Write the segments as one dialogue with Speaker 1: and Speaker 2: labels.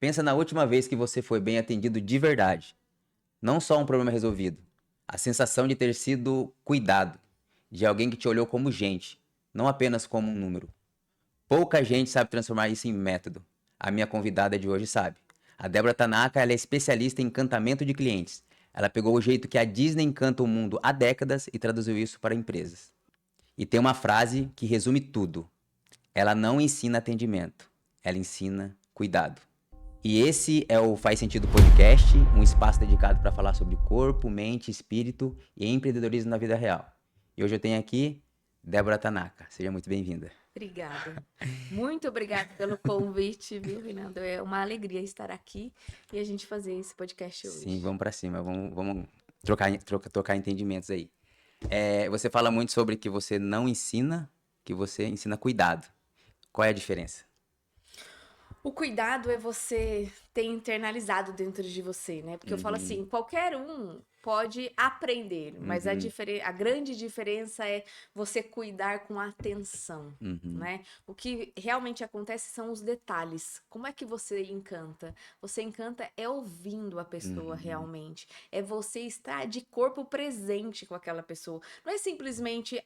Speaker 1: Pensa na última vez que você foi bem atendido de verdade. Não só um problema resolvido. A sensação de ter sido cuidado. De alguém que te olhou como gente, não apenas como um número. Pouca gente sabe transformar isso em método. A minha convidada de hoje sabe. A Débora Tanaka, ela é especialista em encantamento de clientes. Ela pegou o jeito que a Disney encanta o mundo há décadas e traduziu isso para empresas. E tem uma frase que resume tudo. Ela não ensina atendimento, ela ensina cuidado. E esse é o Faz Sentido Podcast, um espaço dedicado para falar sobre corpo, mente, espírito e empreendedorismo na vida real. E hoje eu tenho aqui Débora Tanaka. Seja muito bem-vinda.
Speaker 2: Obrigada. Muito obrigada pelo convite, viu, Reinaldo? É uma alegria estar aqui e a gente fazer esse podcast
Speaker 1: Sim,
Speaker 2: hoje.
Speaker 1: vamos para cima, vamos trocar entendimentos aí. Você fala muito sobre que você não ensina, que você ensina cuidado. Qual é a diferença?
Speaker 2: O cuidado é você ter internalizado dentro de você, né? Porque eu falo
Speaker 1: Uhum,
Speaker 2: assim, qualquer um pode aprender, mas
Speaker 1: uhum,
Speaker 2: a grande diferença é você cuidar com atenção,
Speaker 1: uhum,
Speaker 2: né? O que realmente acontece são os detalhes. Como é que você encanta? Você encanta é ouvindo a pessoa
Speaker 1: uhum,
Speaker 2: realmente. É você estar de corpo presente com aquela pessoa. Não é simplesmente,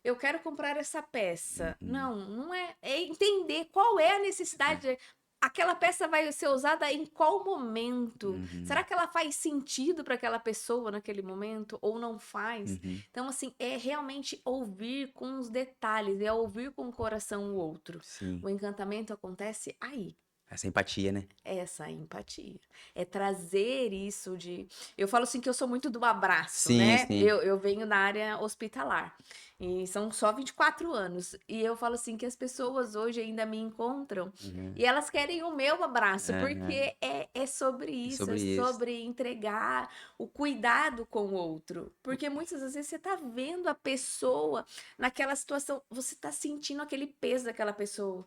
Speaker 2: eu quero comprar essa peça.
Speaker 1: uhum,
Speaker 2: Não, não é. É entender qual é a
Speaker 1: é,
Speaker 2: necessidade. Aquela peça vai ser usada em qual momento?
Speaker 1: uhum,
Speaker 2: Será que ela faz sentido para aquela pessoa naquele momento ou não faz?
Speaker 1: uhum,
Speaker 2: Então, assim, é realmente ouvir com os detalhes, é ouvir com o coração o outro.
Speaker 1: sim.
Speaker 2: O encantamento acontece aí.
Speaker 1: Essa empatia, né?
Speaker 2: Essa empatia. É trazer isso de. Eu falo assim que eu sou muito do abraço,
Speaker 1: Sim,
Speaker 2: né?
Speaker 1: sim.
Speaker 2: Eu venho da área hospitalar. E são só 24 anos. E eu falo assim que as pessoas hoje ainda me encontram
Speaker 1: Uhum,
Speaker 2: e elas querem o meu abraço,
Speaker 1: aham,
Speaker 2: porque é sobre
Speaker 1: é
Speaker 2: isso, é
Speaker 1: sobre isso.
Speaker 2: sobre entregar o cuidado com o outro. Porque muitas das vezes você tá vendo a pessoa naquela situação, você tá sentindo aquele peso daquela pessoa.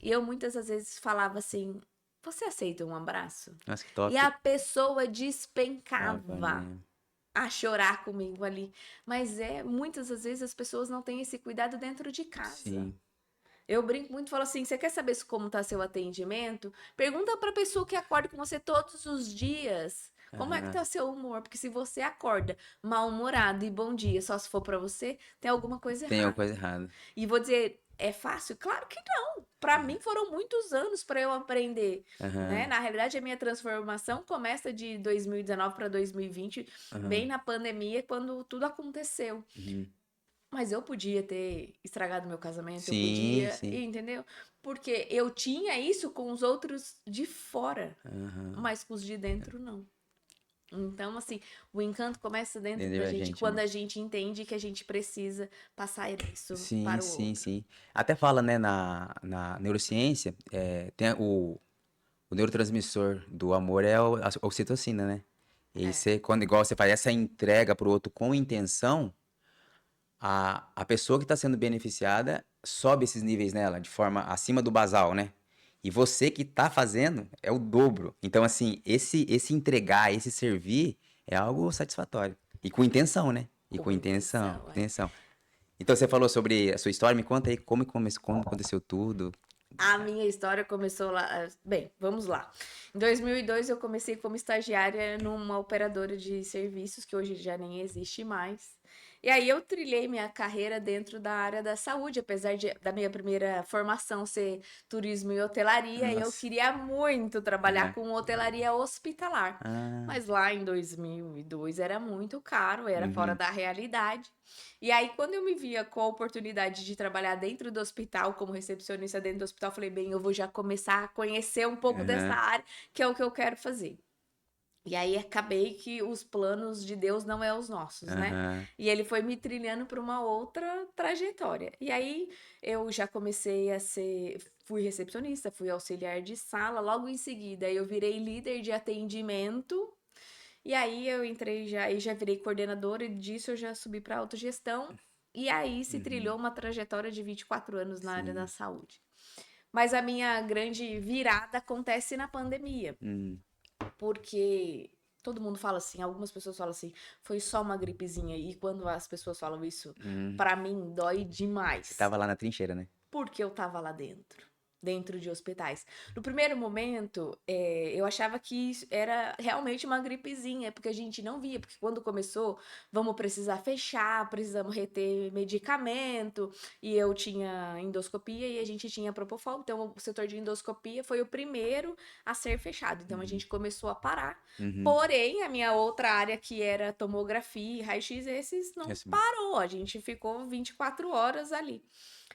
Speaker 2: E eu muitas das vezes falava assim: você aceita um abraço?
Speaker 1: Nossa, que
Speaker 2: E
Speaker 1: top.
Speaker 2: a pessoa
Speaker 1: Tava,
Speaker 2: despencava
Speaker 1: né?
Speaker 2: a chorar comigo ali. Mas muitas das vezes as pessoas não têm esse cuidado dentro de casa.
Speaker 1: Sim.
Speaker 2: Eu brinco muito e falo assim: você quer saber como tá seu atendimento? Pergunta pra pessoa que acorda com você todos os dias. Como é que
Speaker 1: Aham.
Speaker 2: tá seu humor? Porque se você acorda mal-humorado e bom dia só se for pra você, tem alguma coisa
Speaker 1: Tem alguma
Speaker 2: errada.
Speaker 1: coisa errada.
Speaker 2: E vou dizer, é fácil? Claro que não. Para mim foram muitos anos para eu aprender, né?
Speaker 1: Aham,
Speaker 2: Na realidade, a minha transformação começa de 2019 para 2020, bem
Speaker 1: aham,
Speaker 2: na pandemia, quando tudo aconteceu.
Speaker 1: uhum.
Speaker 2: Mas eu podia ter estragado meu casamento, eu
Speaker 1: Sim,
Speaker 2: podia,
Speaker 1: sim.
Speaker 2: entendeu? Porque eu tinha isso com os outros de fora,
Speaker 1: Aham.
Speaker 2: mas com os de dentro não. Então, assim, o encanto começa dentro
Speaker 1: Entendeu
Speaker 2: da
Speaker 1: a
Speaker 2: gente
Speaker 1: gente,
Speaker 2: quando
Speaker 1: né?
Speaker 2: a gente entende que a gente precisa passar isso
Speaker 1: Sim,
Speaker 2: para o
Speaker 1: sim,
Speaker 2: outro.
Speaker 1: sim. Até fala, né, na neurociência, tem o neurotransmissor do amor é a ocitocina, né? E
Speaker 2: É.
Speaker 1: você, quando, igual você faz essa entrega pro outro com intenção, a pessoa que está sendo beneficiada sobe esses níveis nela de forma acima do basal, né? E você que está fazendo é o dobro. Então, assim, esse entregar, esse servir é algo satisfatório. E com intenção, né? E com
Speaker 2: Com
Speaker 1: intenção,
Speaker 2: intenção, é.
Speaker 1: intenção. Então, você falou sobre a sua história, me conta aí como aconteceu tudo.
Speaker 2: A minha história começou lá. Bem, vamos lá. Em 2002, eu comecei como estagiária numa operadora de serviços que hoje já nem existe mais. E aí eu trilhei minha carreira dentro da área da saúde, apesar da minha primeira formação ser turismo e hotelaria, eu
Speaker 1: Nossa.
Speaker 2: queria muito trabalhar
Speaker 1: É.
Speaker 2: com hotelaria hospitalar.
Speaker 1: Ah,
Speaker 2: Mas lá em 2002 era muito caro, era fora
Speaker 1: uhum,
Speaker 2: da realidade. E aí, quando eu me via com a oportunidade de trabalhar dentro do hospital, como recepcionista dentro do hospital, eu falei, bem, eu vou já começar a conhecer um pouco dessa
Speaker 1: aham,
Speaker 2: área, que é o que eu quero fazer. E aí acabei que os planos de Deus não é os nossos, né?
Speaker 1: aham,
Speaker 2: E ele foi me trilhando para uma outra trajetória. E aí eu já comecei a fui recepcionista, fui auxiliar de sala, logo em seguida eu virei líder de atendimento. E aí eu entrei já e já virei coordenadora e disso eu já subi para autogestão. E aí se
Speaker 1: uhum,
Speaker 2: trilhou uma trajetória de 24 anos na área da
Speaker 1: sim.
Speaker 2: saúde. Mas a minha grande virada acontece na pandemia,
Speaker 1: Hum,
Speaker 2: porque todo mundo fala assim, algumas pessoas falam assim, foi só uma gripezinha. E quando as pessoas falam isso,
Speaker 1: hum.
Speaker 2: pra mim dói
Speaker 1: Você
Speaker 2: demais,
Speaker 1: tava lá na trincheira, né?
Speaker 2: porque eu tava lá dentro. dentro de hospitais. No primeiro momento, eu achava que isso era realmente uma gripezinha, porque a gente não via, porque quando começou, vamos precisar fechar, precisamos reter medicamento, e eu tinha endoscopia e a gente tinha propofol, então o setor de endoscopia foi o primeiro a ser fechado, então a
Speaker 1: Uhum.
Speaker 2: gente começou a parar.
Speaker 1: Uhum.
Speaker 2: Porém, a minha outra área, que era tomografia e raio-x, esses não
Speaker 1: Esse-
Speaker 2: parou, a gente ficou 24 horas ali.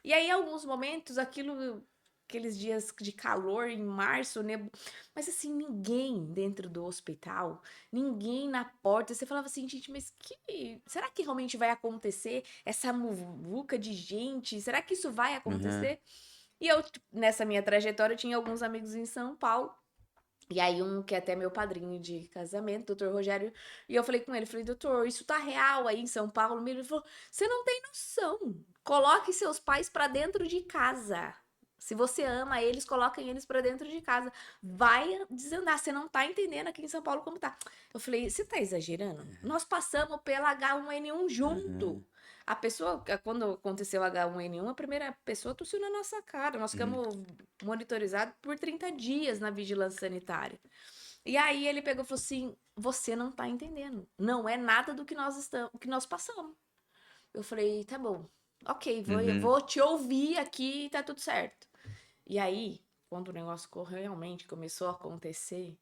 Speaker 2: E aí, em alguns momentos, aqueles dias de calor em março, mas assim, ninguém dentro do hospital, ninguém na porta. Você falava assim, gente, mas será que realmente vai acontecer essa muvuca de gente? Será que isso vai
Speaker 1: Uhum.
Speaker 2: acontecer? E eu, tipo, nessa minha trajetória, eu tinha alguns amigos em São Paulo. E aí, um que é até meu padrinho de casamento, doutor Rogério, e eu falei com ele, falei, doutor, isso tá real aí em São Paulo mesmo? Ele falou, você não tem noção. Coloque seus pais pra dentro de casa. Se você ama eles, coloquem eles pra dentro de casa. Vai desandar, você não tá entendendo aqui em São Paulo como tá. Eu falei, você tá exagerando? Nós passamos pela H1N1 junto.
Speaker 1: Uhum.
Speaker 2: A pessoa, quando aconteceu o H1N1, a primeira pessoa tossiu na nossa cara. Nós
Speaker 1: Uhum.
Speaker 2: ficamos monitorizados por 30 dias na vigilância sanitária. E aí ele pegou e falou assim: você não tá entendendo. Não é nada do que nós estamos, que nós passamos. Eu falei, tá bom. Ok,
Speaker 1: Uhum.
Speaker 2: vou te ouvir aqui e tá tudo certo. E aí, quando o negócio realmente começou a acontecer,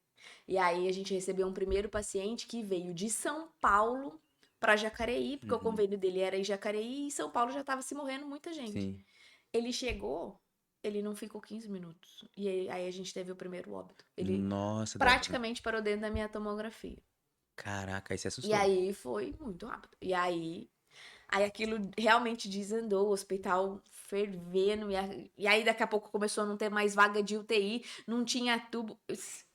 Speaker 2: e aí a gente recebeu um primeiro paciente que veio de São Paulo para Jacareí, porque o
Speaker 1: Uhum.
Speaker 2: convênio dele era em Jacareí e em São Paulo já estava se morrendo muita gente.
Speaker 1: Sim.
Speaker 2: Ele chegou, ele não ficou 15 minutos. E aí a gente teve o primeiro óbito. Ele
Speaker 1: Nossa, Débora.
Speaker 2: praticamente parou dentro da minha tomografia.
Speaker 1: Caraca, aí você
Speaker 2: E
Speaker 1: assustou.
Speaker 2: aí foi muito rápido. Aí aquilo realmente desandou, o hospital fervendo, e aí daqui a pouco começou a não ter mais vaga de UTI, não tinha tubo.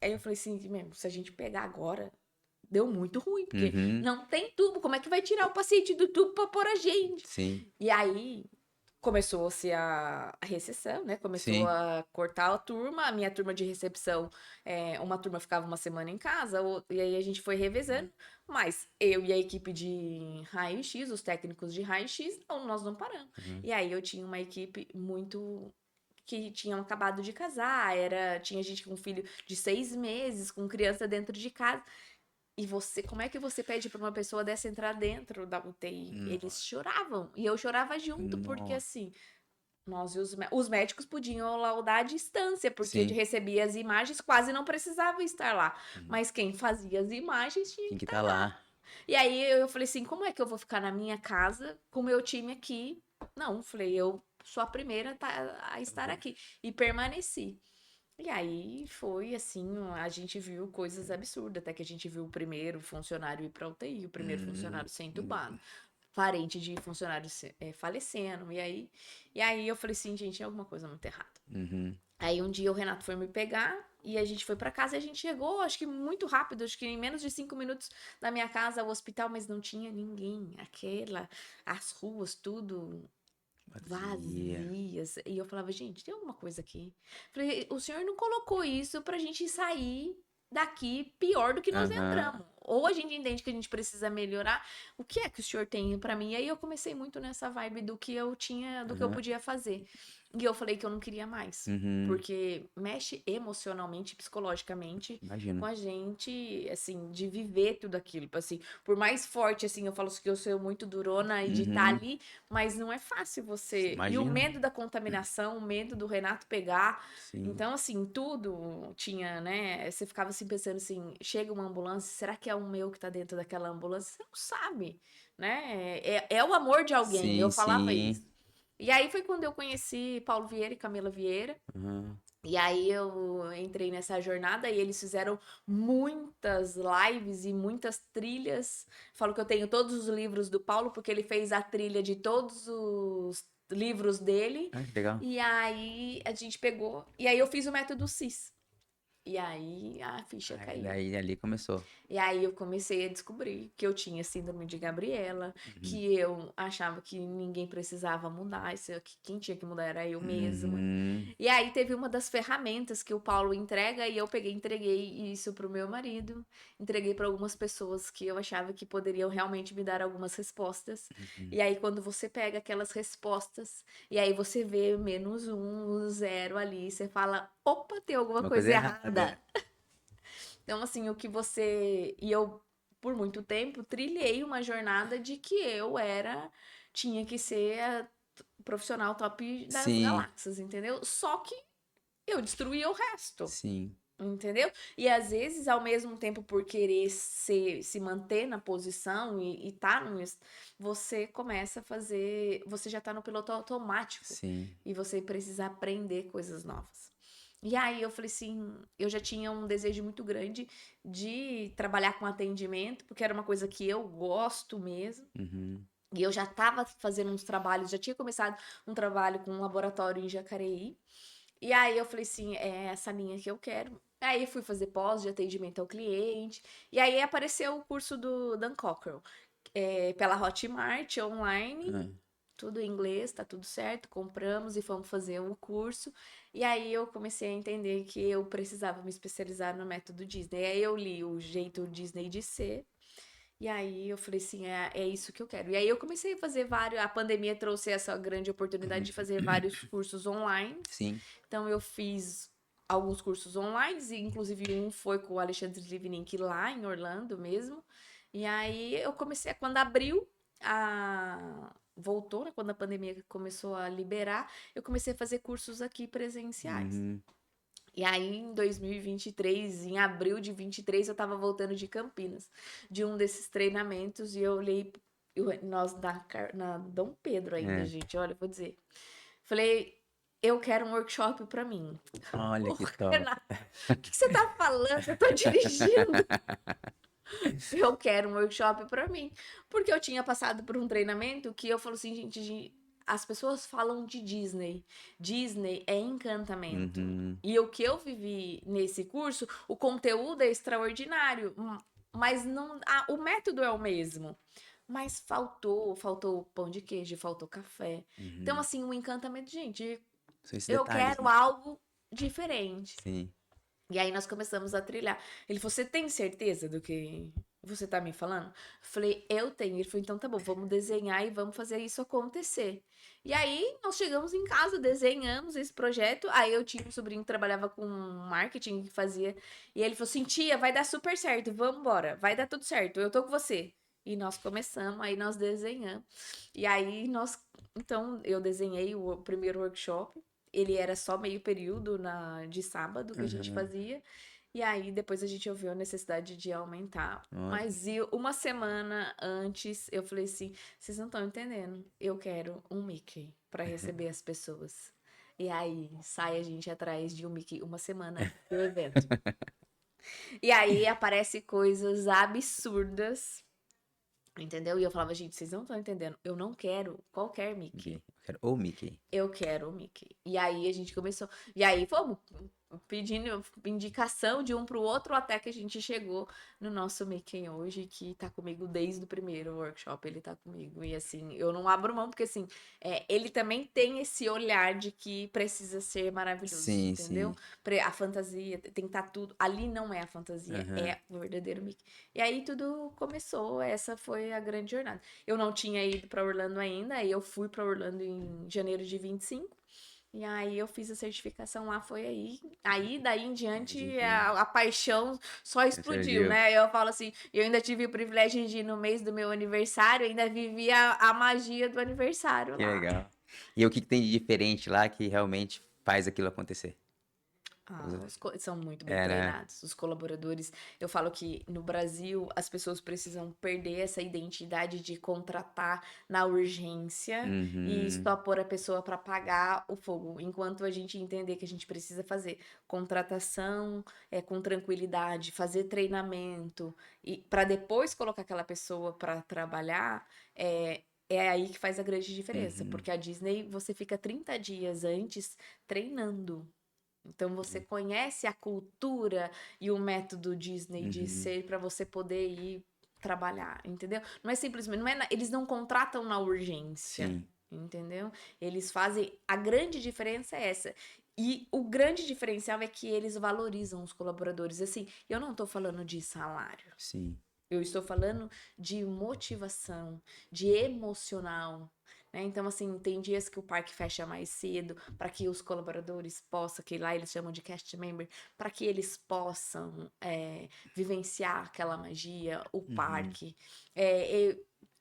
Speaker 2: Aí eu falei assim, mesmo, se a gente pegar agora, deu muito ruim, porque
Speaker 1: Uhum.
Speaker 2: não tem tubo, como é que vai tirar o paciente do tubo pra pôr a gente?
Speaker 1: Sim.
Speaker 2: E aí começou-se a recessão, né? Começou
Speaker 1: Sim.
Speaker 2: a cortar a turma, a minha turma de recepção, uma turma ficava uma semana em casa, e aí a gente foi revezando, mas eu e a equipe de raio-x, os técnicos de raio-x, não, nós não paramos.
Speaker 1: Uhum.
Speaker 2: E aí eu tinha uma equipe muito que tinham acabado de casar, tinha gente com filho de 6 meses, com criança dentro de casa. E você, como é que você pede para uma pessoa dessa entrar dentro da UTI? Eles
Speaker 1: Nossa.
Speaker 2: choravam. E eu chorava junto, porque
Speaker 1: Nossa.
Speaker 2: assim, nós e os médicos podiam laudar à distância, porque
Speaker 1: Sim.
Speaker 2: recebia as imagens, quase não precisava estar lá.
Speaker 1: Uhum.
Speaker 2: Mas quem fazia as imagens tinha
Speaker 1: Tem
Speaker 2: que
Speaker 1: que
Speaker 2: estar
Speaker 1: estar
Speaker 2: lá.
Speaker 1: lá.
Speaker 2: E aí eu falei assim: como é que eu vou ficar na minha casa com o meu time aqui? Não, falei, eu sou a primeira a
Speaker 1: Eu
Speaker 2: estar
Speaker 1: vou.
Speaker 2: aqui. E permaneci. E aí foi assim, a gente viu coisas absurdas, até que a gente viu o primeiro funcionário ir para UTI, o primeiro
Speaker 1: Hum.
Speaker 2: funcionário ser entubado, parente de funcionário falecendo. E aí eu falei assim, gente, é alguma coisa muito errada.
Speaker 1: Uhum.
Speaker 2: Aí um dia o Renato foi me pegar e a gente foi para casa e a gente chegou, acho que muito rápido, acho que em menos de 5 minutos da minha casa ao hospital, mas não tinha ninguém. As ruas, tudo
Speaker 1: Vazia.
Speaker 2: vazias. E eu falava, gente, tem alguma coisa aqui. Falei, o senhor não colocou isso pra gente sair daqui pior do que nós
Speaker 1: Aham.
Speaker 2: entramos. Ou a gente entende que a gente precisa melhorar. O que é que o senhor tem pra mim? E aí eu comecei muito nessa vibe do que eu tinha, do que eu
Speaker 1: Aham.
Speaker 2: podia fazer. E eu falei que eu não queria mais.
Speaker 1: Uhum.
Speaker 2: Porque mexe emocionalmente, psicologicamente com
Speaker 1: Imagino.
Speaker 2: a gente, assim, de viver tudo aquilo. Assim, por mais forte, assim, eu falo que eu sou muito durona e de estar
Speaker 1: Uhum.
Speaker 2: ali, mas não é fácil você. E o
Speaker 1: Imagino.
Speaker 2: medo da contaminação, o medo do Renato pegar.
Speaker 1: Sim.
Speaker 2: Então, assim, tudo tinha, né? Você ficava assim pensando assim: chega uma ambulância, será que é o meu que tá dentro daquela ambulância? Você não sabe, né? É o amor de alguém. Eu
Speaker 1: Sim,
Speaker 2: falava
Speaker 1: sim.
Speaker 2: isso. E aí foi quando eu conheci Paulo Vieira e Camila Vieira.
Speaker 1: Uhum.
Speaker 2: E aí eu entrei nessa jornada e eles fizeram muitas lives e muitas trilhas. Falo que eu tenho todos os livros do Paulo, porque ele fez a trilha de todos os livros dele.
Speaker 1: Ah, que legal.
Speaker 2: E aí a gente pegou. E aí eu fiz o método CIS. E aí a ficha
Speaker 1: Aí
Speaker 2: caiu.
Speaker 1: daí ali começou.
Speaker 2: E aí eu comecei a descobrir que eu tinha síndrome de Gabriela,
Speaker 1: Uhum.
Speaker 2: que eu achava que ninguém precisava mudar, que quem tinha que mudar era eu mesma.
Speaker 1: Uhum.
Speaker 2: E aí teve uma das ferramentas que o Paulo entrega e eu peguei, e entreguei isso pro meu marido, entreguei para algumas pessoas que eu achava que poderiam realmente me dar algumas respostas.
Speaker 1: Uhum.
Speaker 2: E aí quando você pega aquelas respostas e aí você vê -1, zero ali, você fala, opa, tem alguma
Speaker 1: Uma
Speaker 2: coisa
Speaker 1: coisa errada.
Speaker 2: errada. Então, assim, o que você. E eu, por muito tempo, trilhei uma jornada de que eu era. Tinha que ser a profissional top das
Speaker 1: Sim,
Speaker 2: galáxias, entendeu? Só que eu destruía o resto.
Speaker 1: sim.
Speaker 2: Entendeu? E às vezes, ao mesmo tempo, por querer se manter na posição e tá você começa a fazer. Você já tá no piloto automático
Speaker 1: Sim.
Speaker 2: e você precisa aprender coisas novas. E aí eu falei assim, eu já tinha um desejo muito grande de trabalhar com atendimento, porque era uma coisa que eu gosto mesmo.
Speaker 1: Uhum.
Speaker 2: E eu já estava fazendo uns trabalhos, já tinha começado um trabalho com um laboratório em Jacareí. E aí eu falei assim, é essa linha que eu quero. Aí fui fazer pós de atendimento ao cliente. E aí apareceu o curso do Dan Cockrell, pela Hotmart online,
Speaker 1: Ah,
Speaker 2: tudo em inglês, tá tudo certo. Compramos e fomos fazer um curso. E aí eu comecei a entender que eu precisava me especializar no método Disney. Aí eu li o jeito Disney de ser. E aí eu falei assim, é isso que eu quero. E aí eu comecei a fazer vários. A pandemia trouxe essa grande oportunidade de fazer vários cursos online.
Speaker 1: sim.
Speaker 2: Então eu fiz alguns cursos online, e inclusive um foi com o Alexandre Livnink lá em Orlando mesmo. E aí eu comecei, quando abriu a voltou, né, quando a pandemia começou a liberar, eu comecei a fazer cursos aqui presenciais.
Speaker 1: Uhum.
Speaker 2: E aí, em 2023, em abril de 23, eu tava voltando de Campinas, de um desses treinamentos, e eu olhei, nós na Dom Pedro ainda,
Speaker 1: É.
Speaker 2: gente, olha, eu vou dizer. Falei, eu quero um workshop pra mim.
Speaker 1: Olha
Speaker 2: Ô,
Speaker 1: que top.
Speaker 2: Renato, o que você tá falando? Eu tô dirigindo. Eu quero um workshop pra mim. Porque eu tinha passado por um treinamento que eu falo assim, gente, as pessoas falam de Disney. Disney é encantamento.
Speaker 1: Uhum.
Speaker 2: E o que eu vivi nesse curso, o conteúdo é extraordinário, mas não, o método é o mesmo. Mas faltou pão de queijo, faltou café. Então,
Speaker 1: Uhum.
Speaker 2: assim, o encantamento, gente,
Speaker 1: São esses
Speaker 2: eu
Speaker 1: detalhes,
Speaker 2: quero
Speaker 1: né?
Speaker 2: algo diferente.
Speaker 1: Sim.
Speaker 2: E aí nós começamos a trilhar. Ele falou: Você tem certeza do que você tá me falando? Eu falei: Eu tenho. Ele falou: Então tá bom, vamos desenhar e vamos fazer isso acontecer. E aí nós chegamos em casa, desenhamos esse projeto. Aí eu tinha um sobrinho que trabalhava com marketing que fazia. E ele falou assim: Tia, vai dar super certo, vamos embora, vai dar tudo certo, eu tô com você. E nós começamos, aí nós desenhamos. E aí nós. Então eu desenhei o primeiro workshop. Ele era só meio período de sábado que a gente
Speaker 1: Uhum.
Speaker 2: fazia. E aí depois a gente ouviu a necessidade de aumentar.
Speaker 1: Olha.
Speaker 2: Mas uma semana antes eu falei assim: vocês não estão entendendo. Eu quero um Mickey para receber as pessoas. E aí sai a gente atrás de um Mickey uma semana antes do evento. E aí aparece coisas absurdas, entendeu? E eu falava, gente, vocês não estão entendendo. Eu não quero qualquer
Speaker 1: Mickey.
Speaker 2: Mickey.
Speaker 1: Eu quero o Mickey.
Speaker 2: Eu quero o Mickey. E aí a gente começou. E aí fomos pedindo indicação de um pro outro até que a gente chegou no nosso Mickey hoje, que tá comigo desde o primeiro workshop. Ele tá comigo. E assim, eu não abro mão, porque assim, ele também tem esse olhar de que precisa ser maravilhoso,
Speaker 1: Sim,
Speaker 2: entendeu?
Speaker 1: sim.
Speaker 2: A fantasia tem que estar tudo. Ali não é a fantasia,
Speaker 1: Aham.
Speaker 2: é o verdadeiro Mickey. E aí tudo começou. Essa foi a grande jornada. Eu não tinha ido pra Orlando ainda, aí eu fui pra Orlando em janeiro de 25. E aí eu fiz a certificação lá, foi aí. Aí daí em diante a paixão só explodiu,
Speaker 1: Surgiu.
Speaker 2: né? Eu falo assim, eu ainda tive o privilégio de ir no mês do meu aniversário, ainda vivi a magia do aniversário
Speaker 1: Que
Speaker 2: lá.
Speaker 1: legal. E o que que tem de diferente lá que realmente faz aquilo acontecer?
Speaker 2: São muito bem
Speaker 1: É, né?
Speaker 2: treinados. Os colaboradores, eu falo que no Brasil as pessoas precisam perder essa identidade de contratar na urgência e
Speaker 1: Uhum.
Speaker 2: só pôr a pessoa para pagar o fogo, enquanto a gente entender que a gente precisa fazer contratação com tranquilidade, fazer treinamento e para depois colocar aquela pessoa para trabalhar. É aí que faz a grande diferença,
Speaker 1: Uhum.
Speaker 2: porque a Disney você fica 30 dias antes treinando. Então você conhece a cultura e o método Disney de
Speaker 1: Uhum.
Speaker 2: ser para você poder ir trabalhar, entendeu? Não é simplesmente, não é, eles não contratam na urgência,
Speaker 1: Sim.
Speaker 2: entendeu? Eles fazem, a grande diferença é essa. E o grande diferencial é que eles valorizam os colaboradores. Assim, eu não tô falando de salário.
Speaker 1: Sim.
Speaker 2: Eu estou falando de motivação, de emocional, né? Então, assim, tem dias que o parque fecha mais cedo para que os colaboradores possam, que lá eles chamam de cast member, para que eles possam vivenciar aquela magia, o
Speaker 1: Uhum.
Speaker 2: parque.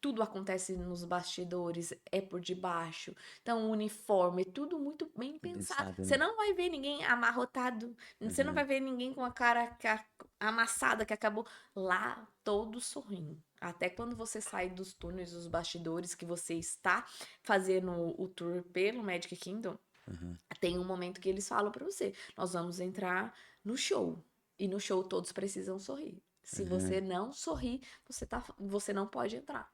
Speaker 2: Tudo acontece nos bastidores, é por debaixo. Então, o uniforme, tudo muito bem pensado.
Speaker 1: Pensado,
Speaker 2: Você
Speaker 1: né?
Speaker 2: não vai ver ninguém amarrotado, você não vai
Speaker 1: Uhum.
Speaker 2: ver ninguém com a cara amassada que acabou. Lá, todos sorrindo. Até quando você sai dos túneis, dos bastidores, que você está fazendo o tour pelo Magic Kingdom,
Speaker 1: Uhum.
Speaker 2: tem um momento que eles falam pra você: nós vamos entrar no show. E no show todos precisam sorrir. Se você
Speaker 1: Uhum.
Speaker 2: não sorrir, você não pode entrar.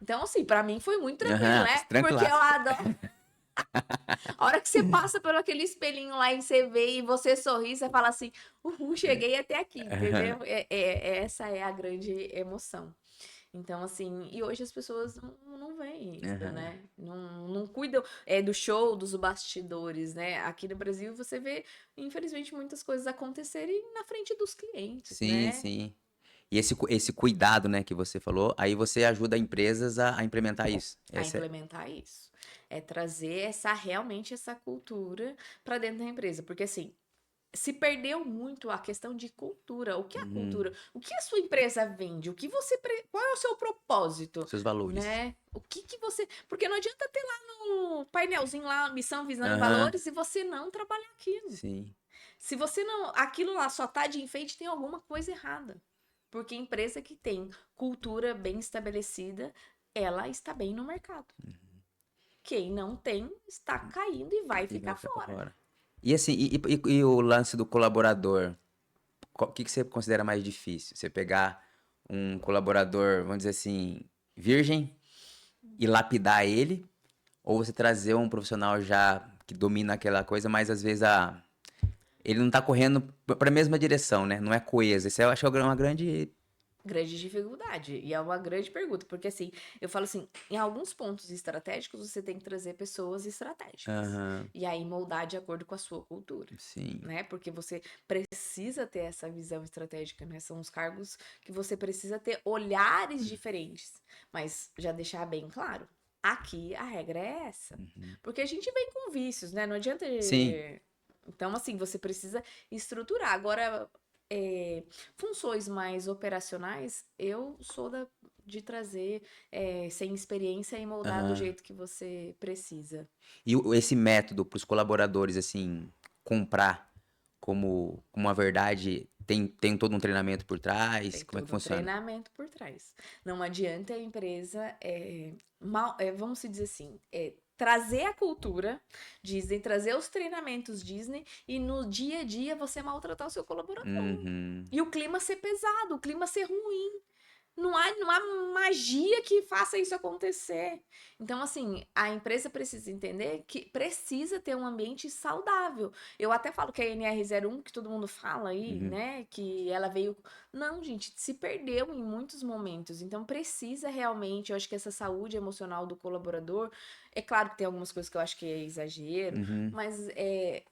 Speaker 2: Então, assim, pra mim foi muito tranquilo,
Speaker 1: Aham.
Speaker 2: né? Porque eu
Speaker 1: Tranquilaço.
Speaker 2: adoro. A hora que você passa por aquele espelhinho lá e você vê e você sorri, você fala assim: uhul, cheguei até aqui,
Speaker 1: Aham.
Speaker 2: entendeu? Essa é a grande emoção. Então, assim, e hoje as pessoas não veem isso,
Speaker 1: Aham.
Speaker 2: né? Não cuidam do show, dos bastidores, né? Aqui no Brasil você vê, infelizmente, muitas coisas acontecerem na frente dos clientes,
Speaker 1: Sim,
Speaker 2: né?
Speaker 1: sim. E esse cuidado, né, que você falou, aí você ajuda empresas a implementar isso.
Speaker 2: A
Speaker 1: Essa é.
Speaker 2: implementar isso. É trazer realmente essa cultura para dentro da empresa. Porque, assim, se perdeu muito a questão de cultura. O que é a cultura?
Speaker 1: Uhum.
Speaker 2: O que a sua empresa vende? Qual é o seu propósito?
Speaker 1: Seus valores.
Speaker 2: Né? O que que você. Porque não adianta ter lá no painelzinho lá, missão, visão e
Speaker 1: Aham.
Speaker 2: valores, e você não trabalhar aquilo.
Speaker 1: Sim.
Speaker 2: Se você não. Aquilo lá só tá de enfeite, tem alguma coisa errada. Porque empresa que tem cultura bem estabelecida, ela está bem no mercado. Quem não tem, está caindo e vai
Speaker 1: E vai
Speaker 2: ficar
Speaker 1: ficar pra
Speaker 2: fora.
Speaker 1: fora. E assim, e o lance do colaborador? O que que você considera mais difícil? Você pegar um colaborador, vamos dizer assim, virgem e lapidar ele? Ou você trazer um profissional já que domina aquela coisa, mas às vezes ele não tá correndo pra mesma direção, né? Não é coeso. Isso eu acho que é uma grande.
Speaker 2: Grande dificuldade. E é uma grande pergunta, porque assim, eu falo assim, em alguns pontos estratégicos você tem que trazer pessoas estratégicas.
Speaker 1: Aham,
Speaker 2: E aí moldar de acordo com a sua cultura,
Speaker 1: sim.
Speaker 2: né? Porque você precisa ter essa visão estratégica, né? São os cargos que você precisa ter olhares diferentes. Mas já deixar bem claro, aqui a regra é essa.
Speaker 1: Uhum.
Speaker 2: Porque a gente vem com vícios, né? Não adianta.
Speaker 1: Sim.
Speaker 2: Então, assim, você precisa estruturar. Agora, funções mais operacionais, eu sou de trazer sem experiência e moldar do
Speaker 1: Aham.
Speaker 2: jeito que você precisa.
Speaker 1: E esse método para os colaboradores, assim, comprar como uma verdade, tem todo um treinamento por trás?
Speaker 2: Tem
Speaker 1: Como é que
Speaker 2: todo um
Speaker 1: funciona?
Speaker 2: treinamento por trás. Não adianta a empresa, vamos se dizer assim, trazer a cultura Disney, trazer os treinamentos Disney e no dia a dia você maltratar o seu colaborador.
Speaker 1: Uhum.
Speaker 2: E o clima ser pesado, o clima ser ruim. Não há magia que faça isso acontecer. Então, assim, a empresa precisa entender que precisa ter um ambiente saudável. Eu até falo que a NR01, que todo mundo fala aí,
Speaker 1: Uhum.
Speaker 2: né? Que ela veio. Não, gente, se perdeu em muitos momentos. Então, precisa realmente, eu acho que essa saúde emocional do colaborador. É claro que tem algumas coisas que eu acho que é exagero,
Speaker 1: Uhum.
Speaker 2: mas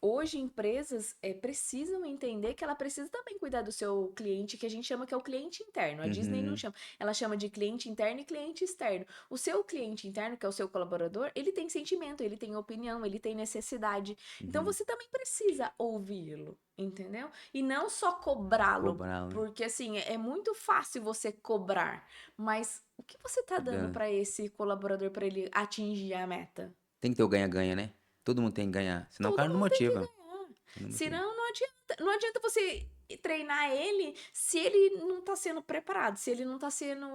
Speaker 2: hoje empresas precisam entender que ela precisa também cuidar do seu cliente, que a gente chama que é o cliente interno. A Disney não
Speaker 1: Uhum.
Speaker 2: chama. Ela chama de cliente interno e cliente externo. O seu cliente interno, que é o seu colaborador, ele tem sentimento, ele tem opinião, ele tem necessidade. Então
Speaker 1: Uhum.
Speaker 2: você também precisa ouvi-lo, entendeu? E não só cobrá-lo,
Speaker 1: Cobrar, né?
Speaker 2: porque assim, é muito fácil você cobrar, mas o que você tá dando
Speaker 1: Dando.
Speaker 2: para esse colaborador para ele atingir a meta?
Speaker 1: Tem que ter o ganha-ganha, né? Todo mundo tem que ganhar. Senão o
Speaker 2: Todo
Speaker 1: cara não
Speaker 2: mundo tem que
Speaker 1: motiva.
Speaker 2: ganhar.
Speaker 1: Não motiva.
Speaker 2: Senão não adianta você treinar ele se ele não tá sendo preparado, se ele não tá sendo,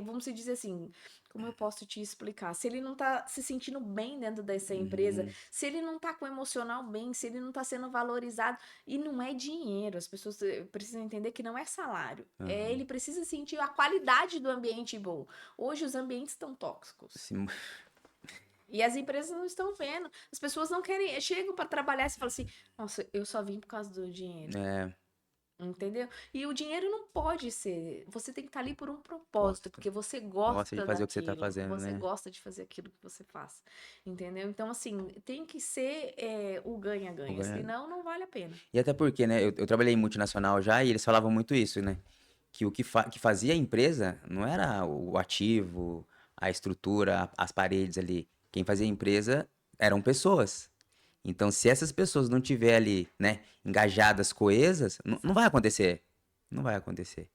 Speaker 2: vamos dizer assim, como eu posso te explicar? Se ele não tá se sentindo bem dentro dessa empresa,
Speaker 1: Uhum.
Speaker 2: se ele não tá com o emocional bem, se ele não tá sendo valorizado, e não é dinheiro, as pessoas precisam entender que não é salário, ele
Speaker 1: Aham.
Speaker 2: precisa sentir a qualidade do ambiente bom. Hoje os ambientes estão tóxicos.
Speaker 1: Sim.
Speaker 2: E as empresas não estão vendo. As pessoas não querem. Chegam para trabalhar e falam assim: nossa, eu só vim por causa do dinheiro.
Speaker 1: É,
Speaker 2: Entendeu? E o dinheiro não pode ser. Você tem que estar ali por um propósito,
Speaker 1: gosto.
Speaker 2: porque você
Speaker 1: Gosta de
Speaker 2: gosta
Speaker 1: fazer o que você tá
Speaker 2: daquilo,
Speaker 1: fazendo,
Speaker 2: você
Speaker 1: né?
Speaker 2: gosta de fazer aquilo que você faz. Entendeu? Então, assim, tem que ser o
Speaker 1: O
Speaker 2: ganha-ganha,
Speaker 1: ganha-
Speaker 2: senão não vale a pena.
Speaker 1: E até porque, né, eu trabalhei em multinacional já e eles falavam muito isso, né? Que o que fazia a empresa não era o ativo, a estrutura, as paredes ali. Quem fazia a empresa eram pessoas. Então, se essas pessoas não tiver ali, né, engajadas, coesas, não vai
Speaker 2: Exato.
Speaker 1: acontecer. Não vai acontecer.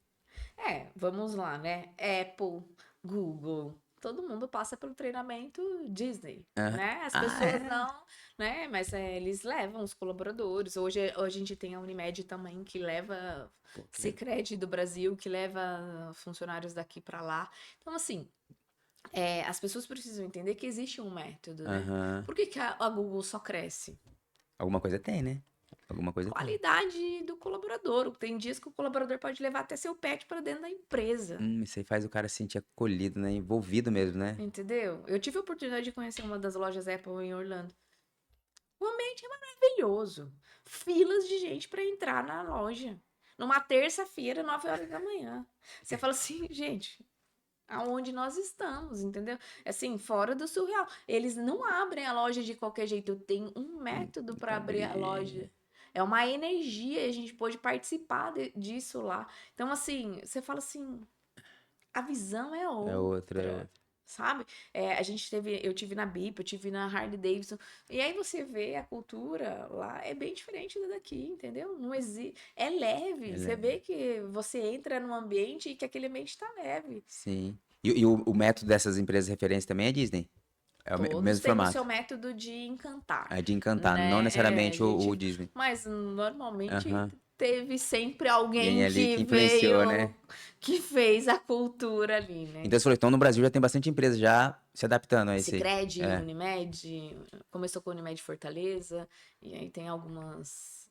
Speaker 2: Vamos lá, né? Apple, Google, todo mundo passa pelo treinamento Disney,
Speaker 1: Aham.
Speaker 2: né? As
Speaker 1: Ah,
Speaker 2: pessoas
Speaker 1: é?
Speaker 2: não, né? Mas eles levam os colaboradores. Hoje a gente tem a Unimed também que leva
Speaker 1: Pô, que legal.
Speaker 2: Sicredi do Brasil, que leva funcionários daqui para lá. Então, assim, as pessoas precisam entender que existe um método, né?
Speaker 1: Aham.
Speaker 2: Por que que a Google só cresce?
Speaker 1: Alguma coisa tem, né? Alguma coisa tem.
Speaker 2: Qualidade do colaborador. Tem dias que o colaborador pode levar até seu pet para dentro da empresa.
Speaker 1: Isso aí faz o cara se sentir acolhido, né? Envolvido mesmo, né?
Speaker 2: Entendeu? Eu tive a oportunidade de conhecer uma das lojas Apple em Orlando. O ambiente é maravilhoso. Filas de gente para entrar na loja. Numa terça-feira, 9 horas da manhã. Você fala assim, gente, aonde nós estamos, entendeu? Assim, fora do surreal. Eles não abrem a loja de qualquer jeito. Tem um método para
Speaker 1: Pra
Speaker 2: abrir a
Speaker 1: abrir.
Speaker 2: loja. É uma energia, a gente pode participar disso lá. Então, assim, você fala assim, a visão é
Speaker 1: É outra, é
Speaker 2: outra,
Speaker 1: outra.
Speaker 2: sabe? Eu tive na BIP, eu tive na Harley Davidson, e aí você vê a cultura lá é bem diferente da daqui, entendeu? Não existe, é leve.
Speaker 1: Ele
Speaker 2: Você
Speaker 1: é-
Speaker 2: vê que você entra num ambiente e que aquele ambiente tá leve.
Speaker 1: Sim. E o método dessas empresas de referência também é Disney. É o
Speaker 2: Todos
Speaker 1: mesmo
Speaker 2: têm o seu
Speaker 1: formato.
Speaker 2: método de encantar,
Speaker 1: É de encantar, não
Speaker 2: né?
Speaker 1: necessariamente o
Speaker 2: A gente,
Speaker 1: Disney.
Speaker 2: mas normalmente
Speaker 1: Aham.
Speaker 2: teve sempre
Speaker 1: Alguém
Speaker 2: alguém
Speaker 1: ali
Speaker 2: que
Speaker 1: que influenciou,
Speaker 2: veio,
Speaker 1: né?
Speaker 2: que fez a cultura ali, né?
Speaker 1: Então você falou, então no Brasil já tem bastante empresa já se adaptando a esse aí.
Speaker 2: Sicredi,
Speaker 1: É.
Speaker 2: Unimed, começou com a Unimed Fortaleza, e aí tem algumas